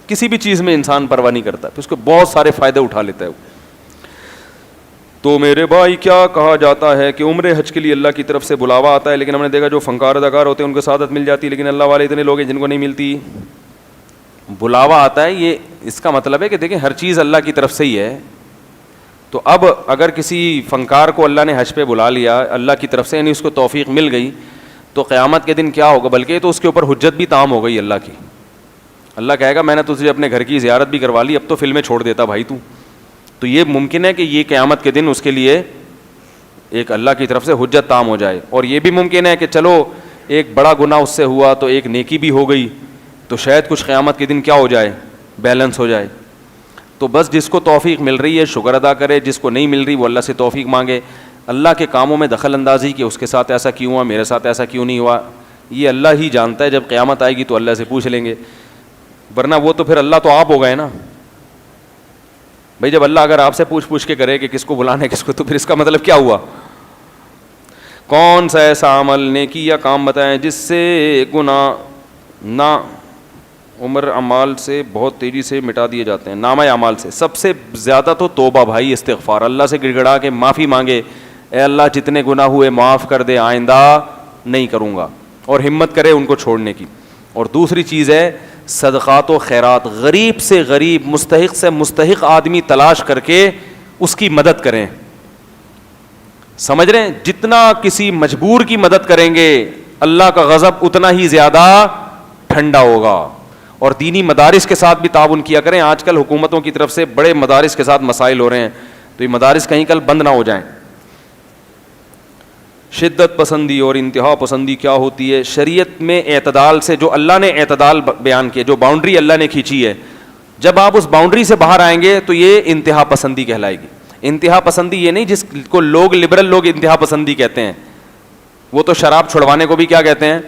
کسی بھی چیز میں انسان پرواہ نہیں کرتا, پھر اس کو بہت سارے فائدے اٹھا لیتا ہے. تو میرے بھائی کیا کہا جاتا ہے کہ عمرے حج کے لیے اللہ کی طرف سے بلاوا آتا ہے, لیکن ہم نے دیکھا جو فنکار اداکار ہوتے ہیں ان کو سعادت مل جاتی ہے, لیکن اللہ والے اتنے لوگ ہیں جن کو نہیں ملتی. بلاوا آتا ہے, یہ اس کا مطلب ہے کہ دیکھیں ہر چیز اللہ کی طرف سے ہی ہے. تو اب اگر کسی فنکار کو اللہ نے حج پہ بلا لیا اللہ کی طرف سے, یعنی اس کو توفیق مل گئی, تو قیامت کے دن کیا ہوگا, بلکہ تو اس کے اوپر حجت بھی تام ہو گئی اللہ کی. اللہ کہے گا میں نے تجھے اپنے گھر کی زیارت بھی کروا لی, اب تو فلمیں چھوڑ دیتا بھائی تو. تو یہ ممکن ہے کہ یہ قیامت کے دن اس کے لیے ایک اللہ کی طرف سے حجت تام ہو جائے. اور یہ بھی ممکن ہے کہ چلو ایک بڑا گناہ اس سے ہوا تو ایک نیکی بھی ہو گئی, تو شاید کچھ قیامت کے دن کیا ہو جائے, بیلنس ہو جائے. تو بس جس کو توفیق مل رہی ہے شکر ادا کرے, جس کو نہیں مل رہی وہ اللہ سے توفیق مانگے. اللہ کے کاموں میں دخل اندازی کہ اس کے ساتھ ایسا کیوں ہوا, میرے ساتھ ایسا کیوں نہیں ہوا, یہ اللہ ہی جانتا ہے. جب قیامت آئے گی تو اللہ سے پوچھ لیں گے, ورنہ وہ تو پھر اللہ تو آپ ہو گئے نا بھائی. جب اللہ اگر آپ سے پوچھ کے کرے کہ کس کو بلانا ہے کس کو, تو پھر اس کا مطلب کیا ہوا. کون سا ایسا عمل نیکی یا کام بتائیں جس سے گناہ نہ عمر اعمال سے بہت تیزی سے مٹا دیے جاتے ہیں. نامہ اعمال سے سب سے زیادہ تو توبہ بھائی, استغفار, اللہ سے گڑ گڑا کے معافی مانگے, اے اللہ جتنے گناہ ہوئے معاف کر دے, آئندہ نہیں کروں گا, اور ہمت کرے ان کو چھوڑنے کی. اور دوسری چیز ہے صدقات و خیرات, غریب سے غریب, مستحق سے مستحق آدمی تلاش کر کے اس کی مدد کریں. سمجھ رہے ہیں, جتنا کسی مجبور کی مدد کریں گے اللہ کا غضب اتنا ہی زیادہ ٹھنڈا ہوگا. اور دینی مدارس کے ساتھ بھی تعاون کیا کریں. آج کل حکومتوں کی طرف سے بڑے مدارس کے ساتھ مسائل ہو رہے ہیں, تو یہ مدارس کہیں کل بند نہ ہو جائیں. شدت پسندی اور انتہا پسندی کیا ہوتی ہے؟ شریعت میں اعتدال سے, جو اللہ نے اعتدال بیان کیا, جو باؤنڈری اللہ نے کھینچی ہے, جب آپ اس باؤنڈری سے باہر آئیں گے تو یہ انتہا پسندی کہلائے گی. انتہا پسندی یہ نہیں جس کو لوگ لبرل لوگ انتہا پسندی کہتے ہیں, وہ تو شراب چھڑوانے کو بھی کیا کہتے ہیں,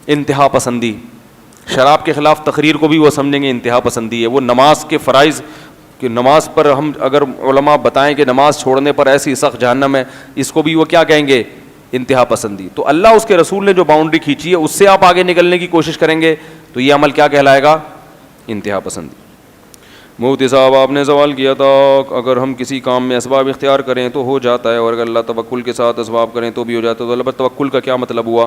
انتہا پسندی. شراب کے خلاف تقریر کو بھی وہ سمجھیں گے انتہا پسندی ہے. وہ نماز کے فرائض کہ نماز پر ہم اگر علماء بتائیں کہ نماز چھوڑنے پر ایسی سخت جہنم ہے, اس کو بھی وہ کیا کہیں گے, انتہا پسندی. تو اللہ اس کے رسول نے جو باؤنڈری کھینچی ہے اس سے آپ آگے نکلنے کی کوشش کریں گے تو یہ عمل کیا کہلائے گا, انتہا پسندی. مفتی صاحب آپ نے سوال کیا تھا اگر ہم کسی کام میں اسباب اختیار کریں تو ہو جاتا ہے, اور اگر اللہ توکل کے ساتھ اسباب کریں تو بھی ہو جاتا ہے. تو اللہ توکل کا کیا مطلب ہوا؟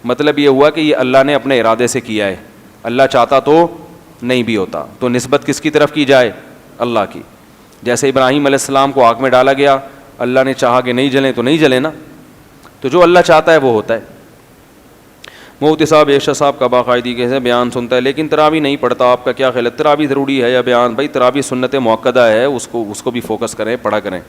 مطلب یہ ہوا کہ یہ اللہ نے اپنے ارادے سے کیا ہے, اللہ چاہتا تو نہیں بھی ہوتا. تو نسبت کس کی طرف کی جائے, اللہ کی. جیسے ابراہیم علیہ السلام کو آگ میں ڈالا گیا, اللہ نے چاہا کہ نہیں جلیں تو نہیں جلیں نا, تو جو اللہ چاہتا ہے وہ ہوتا ہے. مفتی صاحب عائشہ صاحب کا باقاعدگی سے بیان سنتا ہے لیکن تراویح نہیں پڑھتا, آپ کا کیا خیال ہے, تراویح ضروری ہے یا بیان؟ بھائی تراویح سنت مؤکدہ ہے, اس کو بھی فوکس کریں, پڑھا کریں.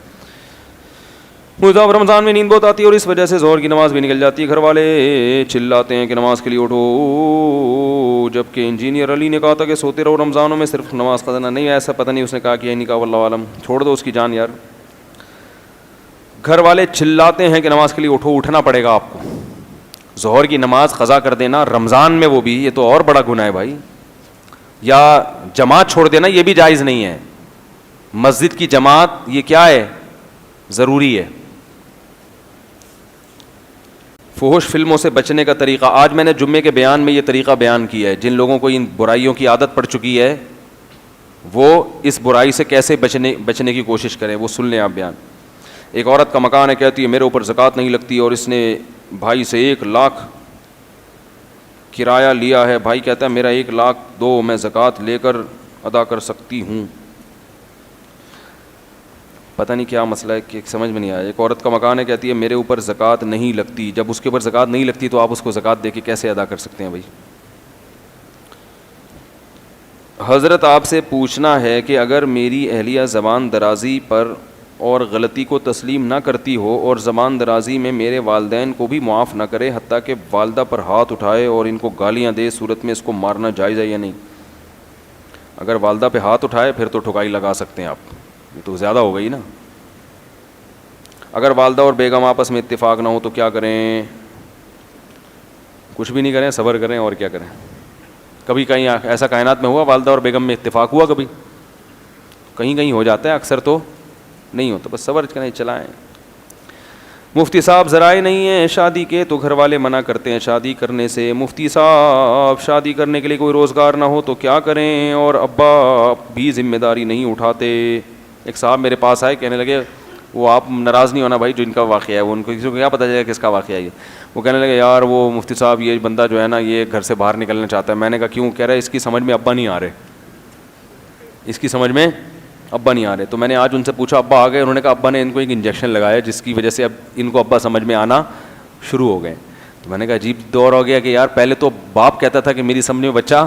مجھے صاحب رمضان میں نیند بہت آتی ہے اور اس وجہ سے ظہر کی نماز بھی نکل جاتی ہے, گھر والے چلاتے ہیں کہ نماز کے لیے اٹھو, جبکہ انجینئر علی نے کہا تھا کہ سوتے رہو رمضانوں میں, صرف نماز قضا نہیں. ایسا پتہ نہیں اس نے کہا کہ یہ نہیں کہا, واللہ عالم, چھوڑ دو اس کی جان یار. گھر والے چلاتے ہیں کہ نماز کے لیے اٹھو, اٹھنا پڑے گا آپ کو. ظہر کی نماز قضا کر دینا رمضان میں, وہ بھی, یہ تو اور بڑا گناہ ہے بھائی. یا جماعت چھوڑ دینا یہ بھی جائز نہیں ہے. مسجد کی جماعت یہ کیا ہے, ضروری ہے. فحش فلموں سے بچنے کا طریقہ, آج میں نے جمعے کے بیان میں یہ طریقہ بیان کیا ہے. جن لوگوں کو ان برائیوں کی عادت پڑ چکی ہے وہ اس برائی سے کیسے بچنے کی کوشش کریں, وہ سن لیں آپ بیان. ایک عورت کا مکان ہے, کہتی ہے میرے اوپر زکوٰۃ نہیں لگتی, اور اس نے بھائی سے 1 لاکھ کرایہ لیا ہے. بھائی کہتا ہے میرا 1 لاکھ دو, میں زکوٰۃ لے کر ادا کر سکتی ہوں. پتہ نہیں کیا مسئلہ ہے کہ سمجھ میں نہیں آیا. ایک عورت کا مکان ہے, کہتی ہے میرے اوپر زکوٰۃ نہیں لگتی. جب اس کے اوپر زکوٰۃ نہیں لگتی تو آپ اس کو زکوٰۃ دے کے کیسے ادا کر سکتے ہیں بھائی؟ حضرت آپ سے پوچھنا ہے کہ اگر میری اہلیہ زبان درازی پر اور غلطی کو تسلیم نہ کرتی ہو اور زبان درازی میں میرے والدین کو بھی معاف نہ کرے, حتیٰ کہ والدہ پر ہاتھ اٹھائے اور ان کو گالیاں دے, صورت میں اس کو مارنا جائز ہے یا نہیں؟ اگر والدہ پہ ہاتھ اٹھائے پھر تو ٹھکائی لگا سکتے ہیں آپ, یہ تو زیادہ ہو گئی نا. اگر والدہ اور بیگم آپس میں اتفاق نہ ہو تو کیا کریں؟ کچھ بھی نہیں کریں, صبر کریں, اور کیا کریں. کبھی کہیں ایسا کائنات میں ہوا والدہ اور بیگم میں اتفاق ہوا؟ کبھی کہیں کہیں ہو جاتا ہے, اکثر تو نہیں ہوتا. بس صبر کریں, چلائیں. مفتی صاحب ذرائع نہیں ہیں شادی کے تو گھر والے منع کرتے ہیں شادی کرنے سے. مفتی صاحب شادی کرنے کے لیے کوئی روزگار نہ ہو تو کیا کریں اور ابا بھی ذمہ داری نہیں اٹھاتے؟ ایک صاحب میرے پاس آئے, کہنے لگے, وہ آپ ناراض نہیں ہونا بھائی جو ان کا واقعہ ہے, وہ ان کو کسی کو کیا پتہ چلے کس کا واقعہ ہے یہ. وہ کہنے لگے یار وہ مفتی صاحب یہ بندہ جو ہے نا یہ گھر سے باہر نکلنا چاہتا ہے. میں نے کہا کیوں؟ کہہ رہا ہے اس کی سمجھ میں ابا نہیں آ رہے, اس کی سمجھ میں ابا نہیں آ رہے. تو میں نے آج ان سے پوچھا ابا آ گئے؟ انہوں نے کہا ابا نے ان کو ایک انجیکشن لگایا جس کی وجہ سے اب ان کو ابا سمجھ میں آنا شروع ہو گئے. تو میں نے کہا عجیب دور ہو گیا کہ یار پہلے تو باپ کہتا تھا کہ میری سمجھ میں بچہ,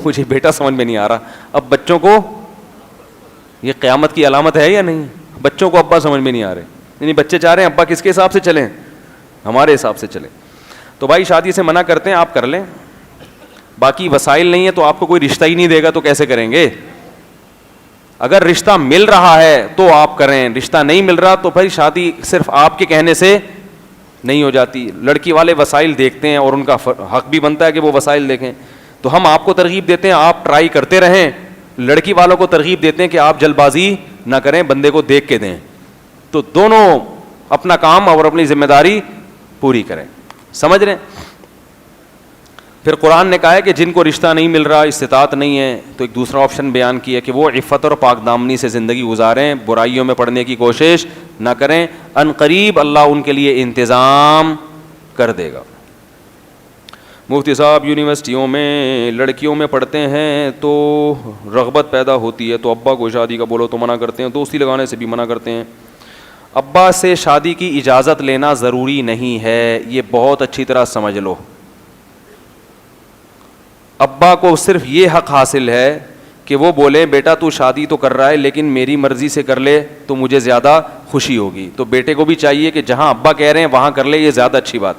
مجھے بیٹا سمجھ میں نہیں آ رہا. اب بچوں کو, یہ قیامت کی علامت ہے یا نہیں؟ بچوں کو ابا سمجھ میں نہیں آ رہے. یعنی بچے چاہ رہے ہیں ابا کس کے حساب سے چلیں؟ ہمارے حساب سے چلیں. تو بھائی شادی سے منع کرتے ہیں, آپ کر لیں. باقی وسائل نہیں ہے تو آپ کو کوئی رشتہ ہی نہیں دے گا تو کیسے کریں گے؟ اگر رشتہ مل رہا ہے تو آپ کریں, رشتہ نہیں مل رہا تو بھائی شادی صرف آپ کے کہنے سے نہیں ہو جاتی. لڑکی والے وسائل دیکھتے ہیں اور ان کا حق بھی بنتا ہے کہ وہ وسائل دیکھیں. تو ہم آپ کو ترغیب دیتے ہیں آپ ٹرائی کرتے رہیں, لڑکی والوں کو ترغیب دیتے ہیں کہ آپ جلد بازی نہ کریں, بندے کو دیکھ کے دیں. تو دونوں اپنا کام اور اپنی ذمہ داری پوری کریں. سمجھ رہے ہیں؟ پھر قرآن نے کہا ہے کہ جن کو رشتہ نہیں مل رہا, استطاعت نہیں ہے, تو ایک دوسرا آپشن بیان کیا کہ وہ عفت اور پاک دامنی سے زندگی گزاریں, برائیوں میں پڑنے کی کوشش نہ کریں. ان قریب اللہ ان کے لیے انتظام کر دے گا. مفتی صاحب یونیورسٹیوں میں لڑکیوں میں پڑھتے ہیں تو رغبت پیدا ہوتی ہے تو ابا کو شادی کا بولو تو منع کرتے ہیں, دوستی لگانے سے بھی منع کرتے ہیں. ابا سے شادی کی اجازت لینا ضروری نہیں ہے, یہ بہت اچھی طرح سمجھ لو. ابا کو صرف یہ حق حاصل ہے کہ وہ بولیں بیٹا تو شادی تو کر رہا ہے لیکن میری مرضی سے کر لے تو مجھے زیادہ خوشی ہوگی. تو بیٹے کو بھی چاہیے کہ جہاں ابا کہہ رہے ہیں وہاں کر لے, یہ زیادہ اچھی بات.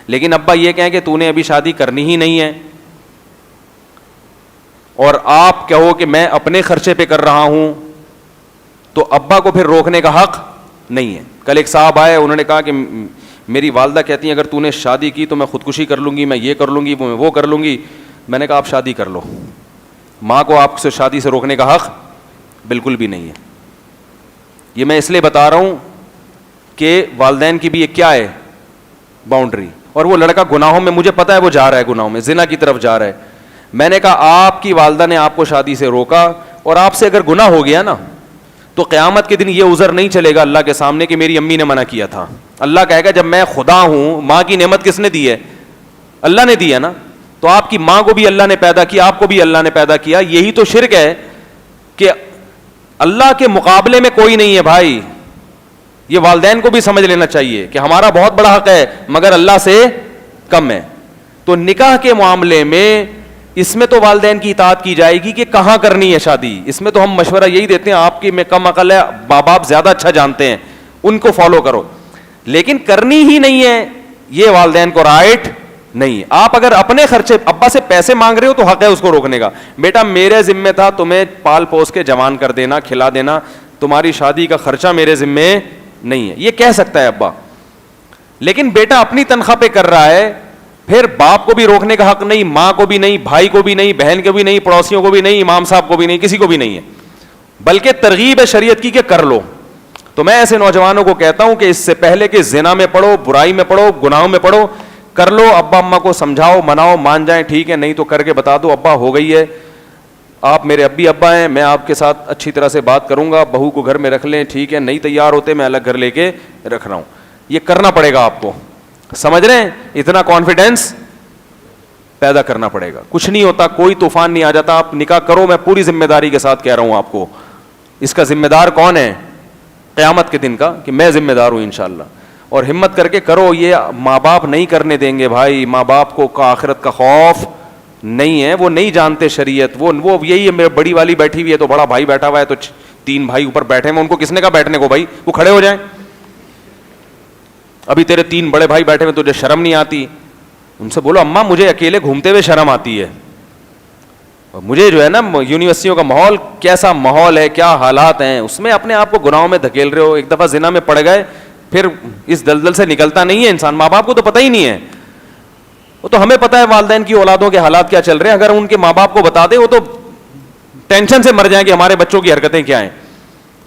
لیکن ابا یہ کہیں کہ تو نے ابھی شادی کرنی ہی نہیں ہے اور آپ کہو کہ میں اپنے خرچے پہ کر رہا ہوں, تو ابا کو پھر روکنے کا حق نہیں ہے. کل ایک صاحب آئے, انہوں نے کہا کہ میری والدہ کہتی ہیں اگر تو نے شادی کی تو میں خودکشی کر لوں گی, میں یہ کر لوں گی, میں وہ کر لوں گی. میں نے کہا آپ شادی کر لو, ماں کو آپ سے شادی سے روکنے کا حق بالکل بھی نہیں ہے. یہ میں اس لیے بتا رہا ہوں کہ والدین کی بھی یہ کیا ہے باؤنڈری. اور وہ لڑکا گناہوں میں, مجھے پتا ہے وہ جا رہا ہے گناہوں میں, زنا کی طرف جا رہا ہے. میں نے کہا آپ کی والدہ نے آپ کو شادی سے روکا اور آپ سے اگر گناہ ہو گیا نا تو قیامت کے دن یہ عذر نہیں چلے گا اللہ کے سامنے کہ میری امی نے منع کیا تھا. اللہ کہے گا جب میں خدا ہوں, ماں کی نعمت کس نے دی ہے؟ اللہ نے دی ہے نا. تو آپ کی ماں کو بھی اللہ نے پیدا کیا, آپ کو بھی اللہ نے پیدا کیا. یہی تو شرک ہے کہ اللہ کے مقابلے میں کوئی نہیں ہے بھائی. یہ والدین کو بھی سمجھ لینا چاہیے کہ ہمارا بہت بڑا حق ہے مگر اللہ سے کم ہے. تو نکاح کے معاملے میں اس میں تو والدین کی اطاعت کی جائے گی کہ کہاں کرنی ہے شادی. اس میں تو ہم مشورہ یہی دیتے ہیں, آپ کی میں کم عقل ہے, ماں باپ زیادہ اچھا جانتے ہیں, ان کو فالو کرو. لیکن کرنی ہی نہیں ہے یہ والدین کو رائٹ نہیں ہے. آپ اگر اپنے خرچے ابا سے پیسے مانگ رہے ہو تو حق ہے اس کو روکنے کا. بیٹا میرے ذمہ تھا تمہیں پال پوس کے جوان کر دینا, کھلا دینا, تمہاری شادی کا خرچہ میرے ذمہ نہیں ہے, یہ کہہ سکتا ہے ابا. لیکن بیٹا اپنی تنخواہ پہ کر رہا ہے, پھر باپ کو بھی روکنے کا حق نہیں, ماں کو بھی نہیں, بھائی کو بھی نہیں, بہن کو بھی نہیں, پڑوسیوں کو بھی نہیں, امام صاحب کو بھی نہیں, کسی کو بھی نہیں ہے. بلکہ ترغیب ہے شریعت کی کہ کر لو. تو میں ایسے نوجوانوں کو کہتا ہوں کہ اس سے پہلے کہ زنا میں پڑھو, برائی میں پڑھو, گناہوں میں پڑھو, کر لو. ابا اماں کو سمجھاؤ, مناؤ, مان جائیں ٹھیک ہے, نہیں تو کر کے بتا دو ابا ہو گئی ہے, آپ میرے ابی ابا ہیں, میں آپ کے ساتھ اچھی طرح سے بات کروں گا, بہو کو گھر میں رکھ لیں ٹھیک ہے, نہیں تیار ہوتے میں الگ گھر لے کے رکھ رہا ہوں. یہ کرنا پڑے گا آپ کو, سمجھ رہے ہیں؟ اتنا کانفیڈینس پیدا کرنا پڑے گا. کچھ نہیں ہوتا, کوئی طوفان نہیں آ جاتا. آپ نکاح کرو, میں پوری ذمہ داری کے ساتھ کہہ رہا ہوں آپ کو. اس کا ذمہ دار کون ہے؟ قیامت کے دن کا کہ میں ذمہ دار ہوں انشاءاللہ. اور ہمت کر کے کرو, یہ ماں باپ نہیں کرنے دیں گے بھائی. ماں باپ کو آخرت کا خوف نہیں ہے, وہ نہیں جانتے شریعت. وہ یہی ہے, میرے بڑی والی بیٹھی ہوئی ہے تو بڑا بھائی بیٹھا ہوا ہے, تو 3 بھائی اوپر بیٹھے ہیں, ان کو کس نے کہا بیٹھنے کو بھائی, وہ کھڑے ہو جائیں. ابھی تیرے 3 بڑے بھائی بیٹھے ہوئے, تجھے شرم نہیں آتی؟ ان سے بولو اماں مجھے اکیلے گھومتے ہوئے شرم آتی ہے. مجھے جو ہے نا یونیورسٹیوں کا ماحول کیسا ماحول ہے, کیا حالات ہیں, اس میں اپنے آپ کو گناہوں میں دھکیل رہے ہو. ایک دفعہ زنا میں پڑ گئے پھر اس دلدل سے نکلتا نہیں ہے انسان. ماں باپ کو تو پتہ ہی نہیں ہے, وہ تو ہمیں پتہ ہے والدین کی اولادوں کے حالات کیا چل رہے ہیں. اگر ان کے ماں باپ کو بتا دے وہ تو ٹینشن سے مر جائیں کہ ہمارے بچوں کی حرکتیں کیا ہیں.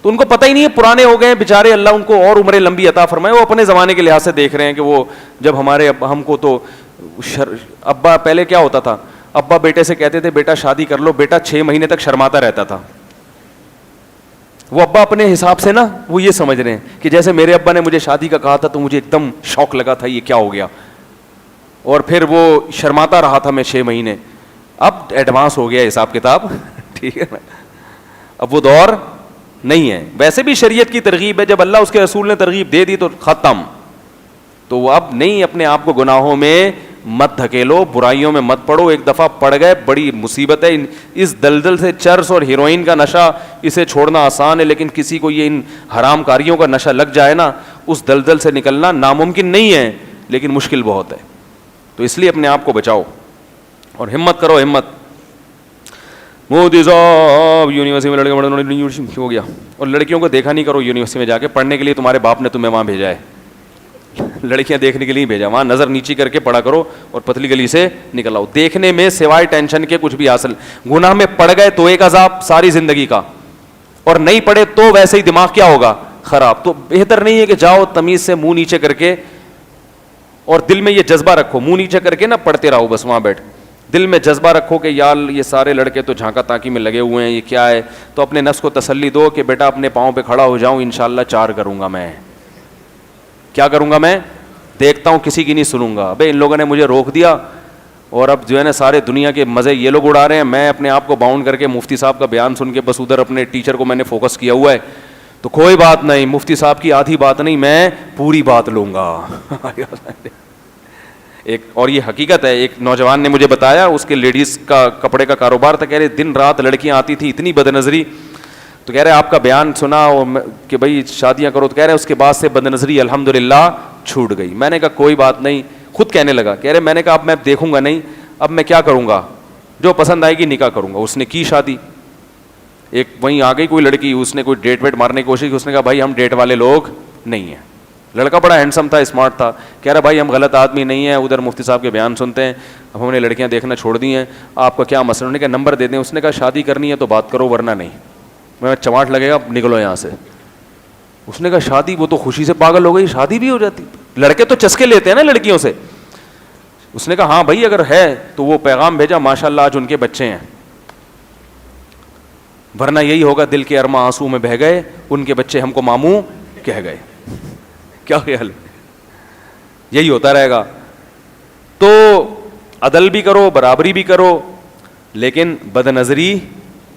تو ان کو پتہ ہی نہیں ہے, پرانے ہو گئے بیچارے, اللہ ان کو اور عمریں لمبی عطا فرمائے. وہ اپنے زمانے کے لحاظ سے دیکھ رہے ہیں کہ وہ جب ہمارے ہم کو تو ابا پہلے کیا ہوتا تھا, ابا بیٹے سے کہتے تھے بیٹا شادی کر لو, بیٹا 6 مہینے تک شرماتا رہتا تھا. وہ ابا اپنے حساب سے نا وہ یہ سمجھ رہے ہیں کہ جیسے میرے ابا نے مجھے شادی کا کہا تھا تو مجھے ایک دم شوق لگا تھا, یہ کیا ہو گیا, اور پھر وہ شرماتا رہا تھا میں 6 مہینے. اب ایڈوانس ہو گیا حساب کتاب, ٹھیک ہے نا, اب وہ دور نہیں ہے. ویسے بھی شریعت کی ترغیب ہے, جب اللہ اس کے رسول نے ترغیب دے دی تو ختم. تو وہ اب نہیں, اپنے آپ کو گناہوں میں مت دھکیلو, برائیوں میں مت پڑو. ایک دفعہ پڑ گئے بڑی مصیبت ہے. اس دلدل سے چرس اور ہیروئن کا نشہ, اسے چھوڑنا آسان ہے, لیکن کسی کو یہ ان حرام کاریوں کا نشہ لگ جائے نا, اس دلدل سے نکلنا ناممکن نہیں ہے لیکن مشکل بہت ہے. تو اس لیے اپنے آپ کو بچاؤ اور ہمت کرو, ہمت. مودی صاحب یونیورسٹی میں لڑکے ہو گیا, اور لڑکیوں کو دیکھا نہیں کرو یونیورسٹی میں جا کے پڑھنے کے لیے. تمہارے باپ نے تمہیں وہاں بھیجا ہے, لڑکیاں دیکھنے کے لیے بھیجا. وہاں نظر نیچی کر کے پڑھا کرو اور پتلی گلی سے نکل آؤ. دیکھنے میں سوائے ٹینشن کے کچھ بھی حاصل. گناہ میں پڑ گئے تو ایک عذاب ساری زندگی کا, اور نہیں پڑے تو ویسے ہی دماغ کیا ہوگا, خراب. تو بہتر نہیں ہے کہ جاؤ تمیز سے منہ نیچے کر کے, اور دل میں یہ جذبہ رکھو, منہ نیچے کر کے نہ پڑھتے رہو بس وہاں بیٹھ. دل میں جذبہ رکھو کہ یار یہ سارے لڑکے تو جھانکا تاکی میں لگے ہوئے ہیں, یہ کیا ہے. تو اپنے نفس کو تسلی دو کہ بیٹا اپنے پاؤں پہ کھڑا ہو جاؤں, انشاءاللہ 4 کروں گا میں. کیا کروں گا میں, دیکھتا ہوں, کسی کی نہیں سنوں گا. ابے ان لوگوں نے مجھے روک دیا اور اب جو ہے نا سارے دنیا کے مزے یہ لوگ اڑا رہے ہیں. میں اپنے آپ کو باؤنڈ کر کے مفتی صاحب کا بیان سن کے بس ادھر اپنے ٹیچر کو میں نے فوکس کیا ہوا ہے. تو کوئی بات نہیں, مفتی صاحب کی آدھی بات نہیں, میں پوری بات لوں گا. ایک اور یہ حقیقت ہے, ایک نوجوان نے مجھے بتایا, اس کے لیڈیز کا کپڑے کا کاروبار تھا. کہہ رہے دن رات لڑکیاں آتی تھیں, اتنی بد نظری. تو کہہ رہے آپ کا بیان سنا کہ بھائی شادیاں کرو, تو کہہ رہے اس کے بعد سے بد نظری الحمدللہ چھوٹ گئی. میں نے کہا کوئی بات نہیں. خود کہنے لگا, کہہ رہے میں نے کہا اب میں دیکھوں گا نہیں, اب میں کیا کروں گا, جو پسند آئے گی نکاح کروں گا. اس نے کی شادی. ایک وہیں آ گئی کوئی لڑکی, اس نے کوئی ڈیٹ ویٹ مارنے کی کوشش کی. اس نے کہا بھائی ہم ڈیٹ والے لوگ نہیں ہیں. لڑکا بڑا ہینڈسم تھا, اسمارٹ تھا. کہہ رہا بھائی ہم غلط آدمی نہیں ہیں, ادھر مفتی صاحب کے بیان سنتے ہیں, اب ہم نے لڑکیاں دیکھنا چھوڑ دی ہیں, آپ کا کیا مسئلہ. انہوں نے کہا نمبر دے دیں. اس نے کہا شادی کرنی ہے تو بات کرو ورنہ نہیں, میں چماٹ لگے گا, نکلو یہاں سے. اس نے کہا شادی, وہ تو خوشی سے پاگل ہو گئی, شادی بھی ہو جاتی. لڑکے تو چسکے لیتے ہیں نا لڑکیوں سے. اس نے کہا ہاں بھائی اگر ہے تو وہ پیغام بھیجا, ماشاءاللہ آج ان کے بچے ہیں, ورنہ یہی ہوگا دل کے ارماں آنسو میں بہہ گئے, ان کے بچے ہم کو ماموں کہہ گئے. کیا خیال ہے, یہی ہوتا رہے گا. تو عدل بھی کرو, برابری بھی کرو, لیکن بد نظری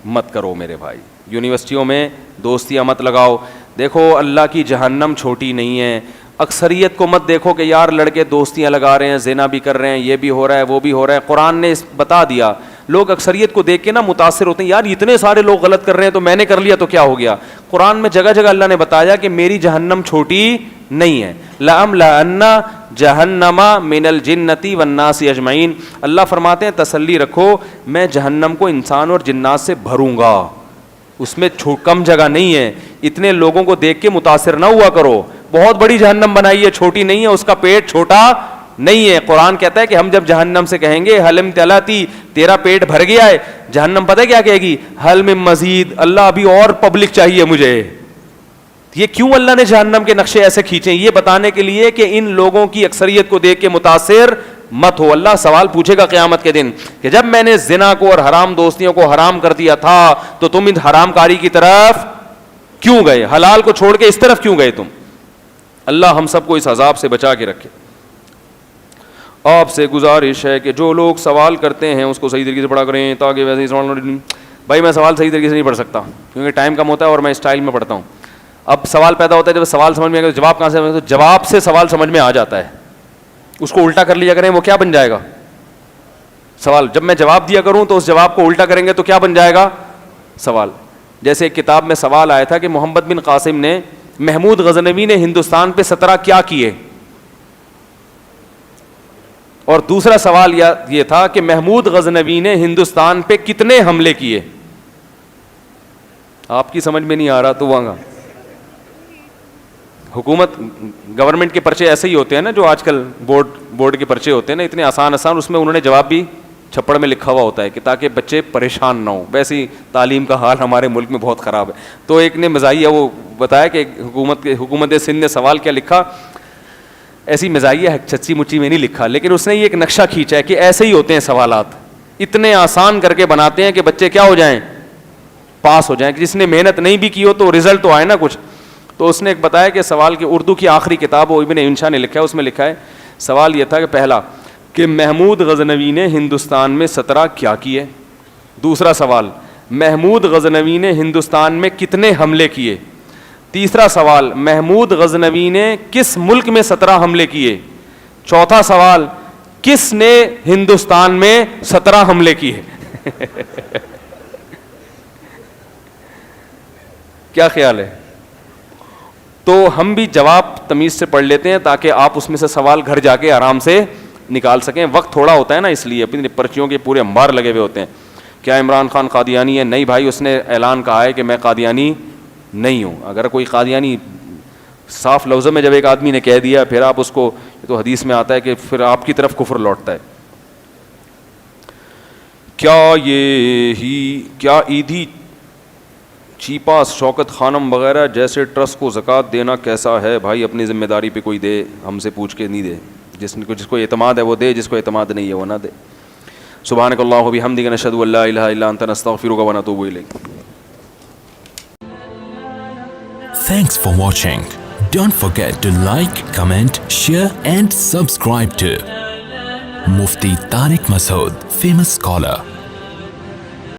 مت کرو میرے بھائی. یونیورسٹیوں میں دوستیاں مت لگاؤ. دیکھو اللہ کی جہنم چھوٹی نہیں ہے. اکثریت کو مت دیکھو کہ یار لڑکے دوستیاں لگا رہے ہیں, زنا بھی کر رہے ہیں, یہ بھی ہو رہا ہے, وہ بھی ہو رہا ہے. قرآن نے بتا دیا. لوگ اکثریت کو دیکھ کے نا متاثر ہوتے ہیں, یار اتنے سارے لوگ غلط کر رہے ہیں تو میں نے کر لیا تو کیا ہو گیا. قرآن میں جگہ جگہ اللہ نے بتایا کہ میری جہنم چھوٹی نہیں ہے. لَأَمْلَأَنَّ جَهَنَّمَ مِنَ الْجِنَّةِ وَالنَّاسِ أَجْمَعِينَ. اللہ فرماتے ہیں تسلی رکھو, میں جہنم کو انسان اور جنات سے بھروں گا. اس میں کم جگہ نہیں ہے. اتنے لوگوں کو دیکھ کے متاثر نہ ہوا کرو. بہت بڑی جہنم بنائی ہے, چھوٹی نہیں ہے, اس کا پیٹ چھوٹا نہیں ہے. قرآن کہتا ہے کہ ہم جب جہنم سے کہیں گے حل امتلاتی, تیرا پیٹ بھر گیا ہے, جہنم پتہ ہے کیا کہے گی, حل من مزید, اللہ ابھی اور پبلک چاہیے مجھے. یہ کیوں اللہ نے جہنم کے نقشے ایسے کھینچے, یہ بتانے کے لیے کہ ان لوگوں کی اکثریت کو دیکھ کے متاثر مت ہو. اللہ سوال پوچھے گا قیامت کے دن کہ جب میں نے زنا کو اور حرام دوستیوں کو حرام کر دیا تھا تو تم ان حرام کاری کی طرف کیوں گئے, حلال کو چھوڑ کے اس طرف کیوں گئے تم. اللہ ہم سب کو اس عذاب سے بچا کے رکھے. آپ سے گزارش ہے کہ جو لوگ سوال کرتے ہیں اس کو صحیح طریقے سے پڑھا کریں تاکہ ویسے ہی سوال. بھائی میں سوال صحیح طریقے سے نہیں پڑھ سکتا کیونکہ ٹائم کم ہوتا ہے اور میں اسٹائل میں پڑھتا ہوں. اب سوال پیدا ہوتا ہے, جب سوال سمجھ میں آئے گا جواب کہاں سے, تو جواب سے سوال سمجھ میں آ جاتا ہے. اس کو الٹا کر لیا کریں, وہ کیا بن جائے گا سوال. جب میں جواب دیا کروں تو اس جواب کو الٹا کریں گے تو کیا بن جائے گا سوال. جیسے ایک کتاب میں سوال آیا تھا کہ محمد بن قاسم نے, محمود غزنوی نے ہندوستان پہ 17 کیا کیے, اور دوسرا سوال یہ تھا کہ محمود غزنوی نے ہندوستان پہ کتنے حملے کیے. آپ کی سمجھ میں نہیں آ رہا تو وہاں حکومت گورنمنٹ کے پرچے ایسے ہی ہوتے ہیں نا, جو آج کل بورڈ کے پرچے ہوتے ہیں نا, اتنے آسان, اس میں انہوں نے جواب بھی چھپڑ میں لکھا ہوا ہوتا ہے کہ تاکہ بچے پریشان نہ ہوں. ویسی تعلیم کا حال ہمارے ملک میں بہت خراب ہے. تو ایک نے مزاحیہ وہ بتایا کہ حکومت سندھ نے سوال کیا لکھا, ایسی مزاحیہ سچی مچی میں نہیں لکھا, لیکن اس نے یہ ایک نقشہ کھینچا ہے کہ ایسے ہی ہوتے ہیں سوالات, اتنے آسان کر کے بناتے ہیں کہ بچے کیا ہو جائیں, پاس ہو جائیں. جس نے محنت نہیں بھی کی ہو تو رزلٹ تو آئے نا کچھ. تو اس نے ایک بتایا کہ سوال کی اردو کی آخری کتاب وہ ابن انشا نے لکھا ہے, اس میں لکھا ہے سوال یہ تھا کہ پہلا کہ محمود غزنوی نے ہندوستان میں 17 کیا کیے. دوسرا سوال, محمود غزنوی نے ہندوستان میں کتنے حملے کیے. تیسرا سوال, محمود غزنوی نے کس ملک میں 17 حملے کیے. چوتھا سوال, کس نے ہندوستان میں 17 حملے کیے. کیا خیال ہے؟ تو ہم بھی جواب تمیز سے پڑھ لیتے ہیں تاکہ آپ اس میں سے سوال گھر جا کے آرام سے نکال سکیں. وقت تھوڑا ہوتا ہے نا, اس لیے اپنی پرچیوں کے پورے انبار لگے ہوئے ہوتے ہیں. کیا عمران خان قادیانی ہے؟ نہیں بھائی, اس نے اعلان کہا ہے کہ میں قادیانی نہیں ہوں. اگر کوئی قادیانی صاف لفظوں میں جب ایک آدمی نے کہہ دیا, پھر آپ اس کو, تو حدیث میں آتا ہے کہ پھر آپ کی طرف کفر لوٹتا ہے. کیا عیدی چیپا شوکت خانم وغیرہ جیسے ٹرسٹ کو زکوٰۃ دینا کیسا ہے؟ بھائی اپنی ذمہ داری پہ کوئی دے, ہم سے پوچھ کے نہیں دے. جس کو اعتماد ہے وہ دے, جس کو اعتماد نہیں ہے وہ نہ دے. سبحانک اللہم و بحمدک نشہد ان لا الہ الا انت نستغفرک و نتوب الیک. Thanks for watching. Don't forget to like, comment, share and subscribe to Mufti Tariq Masood, famous scholar.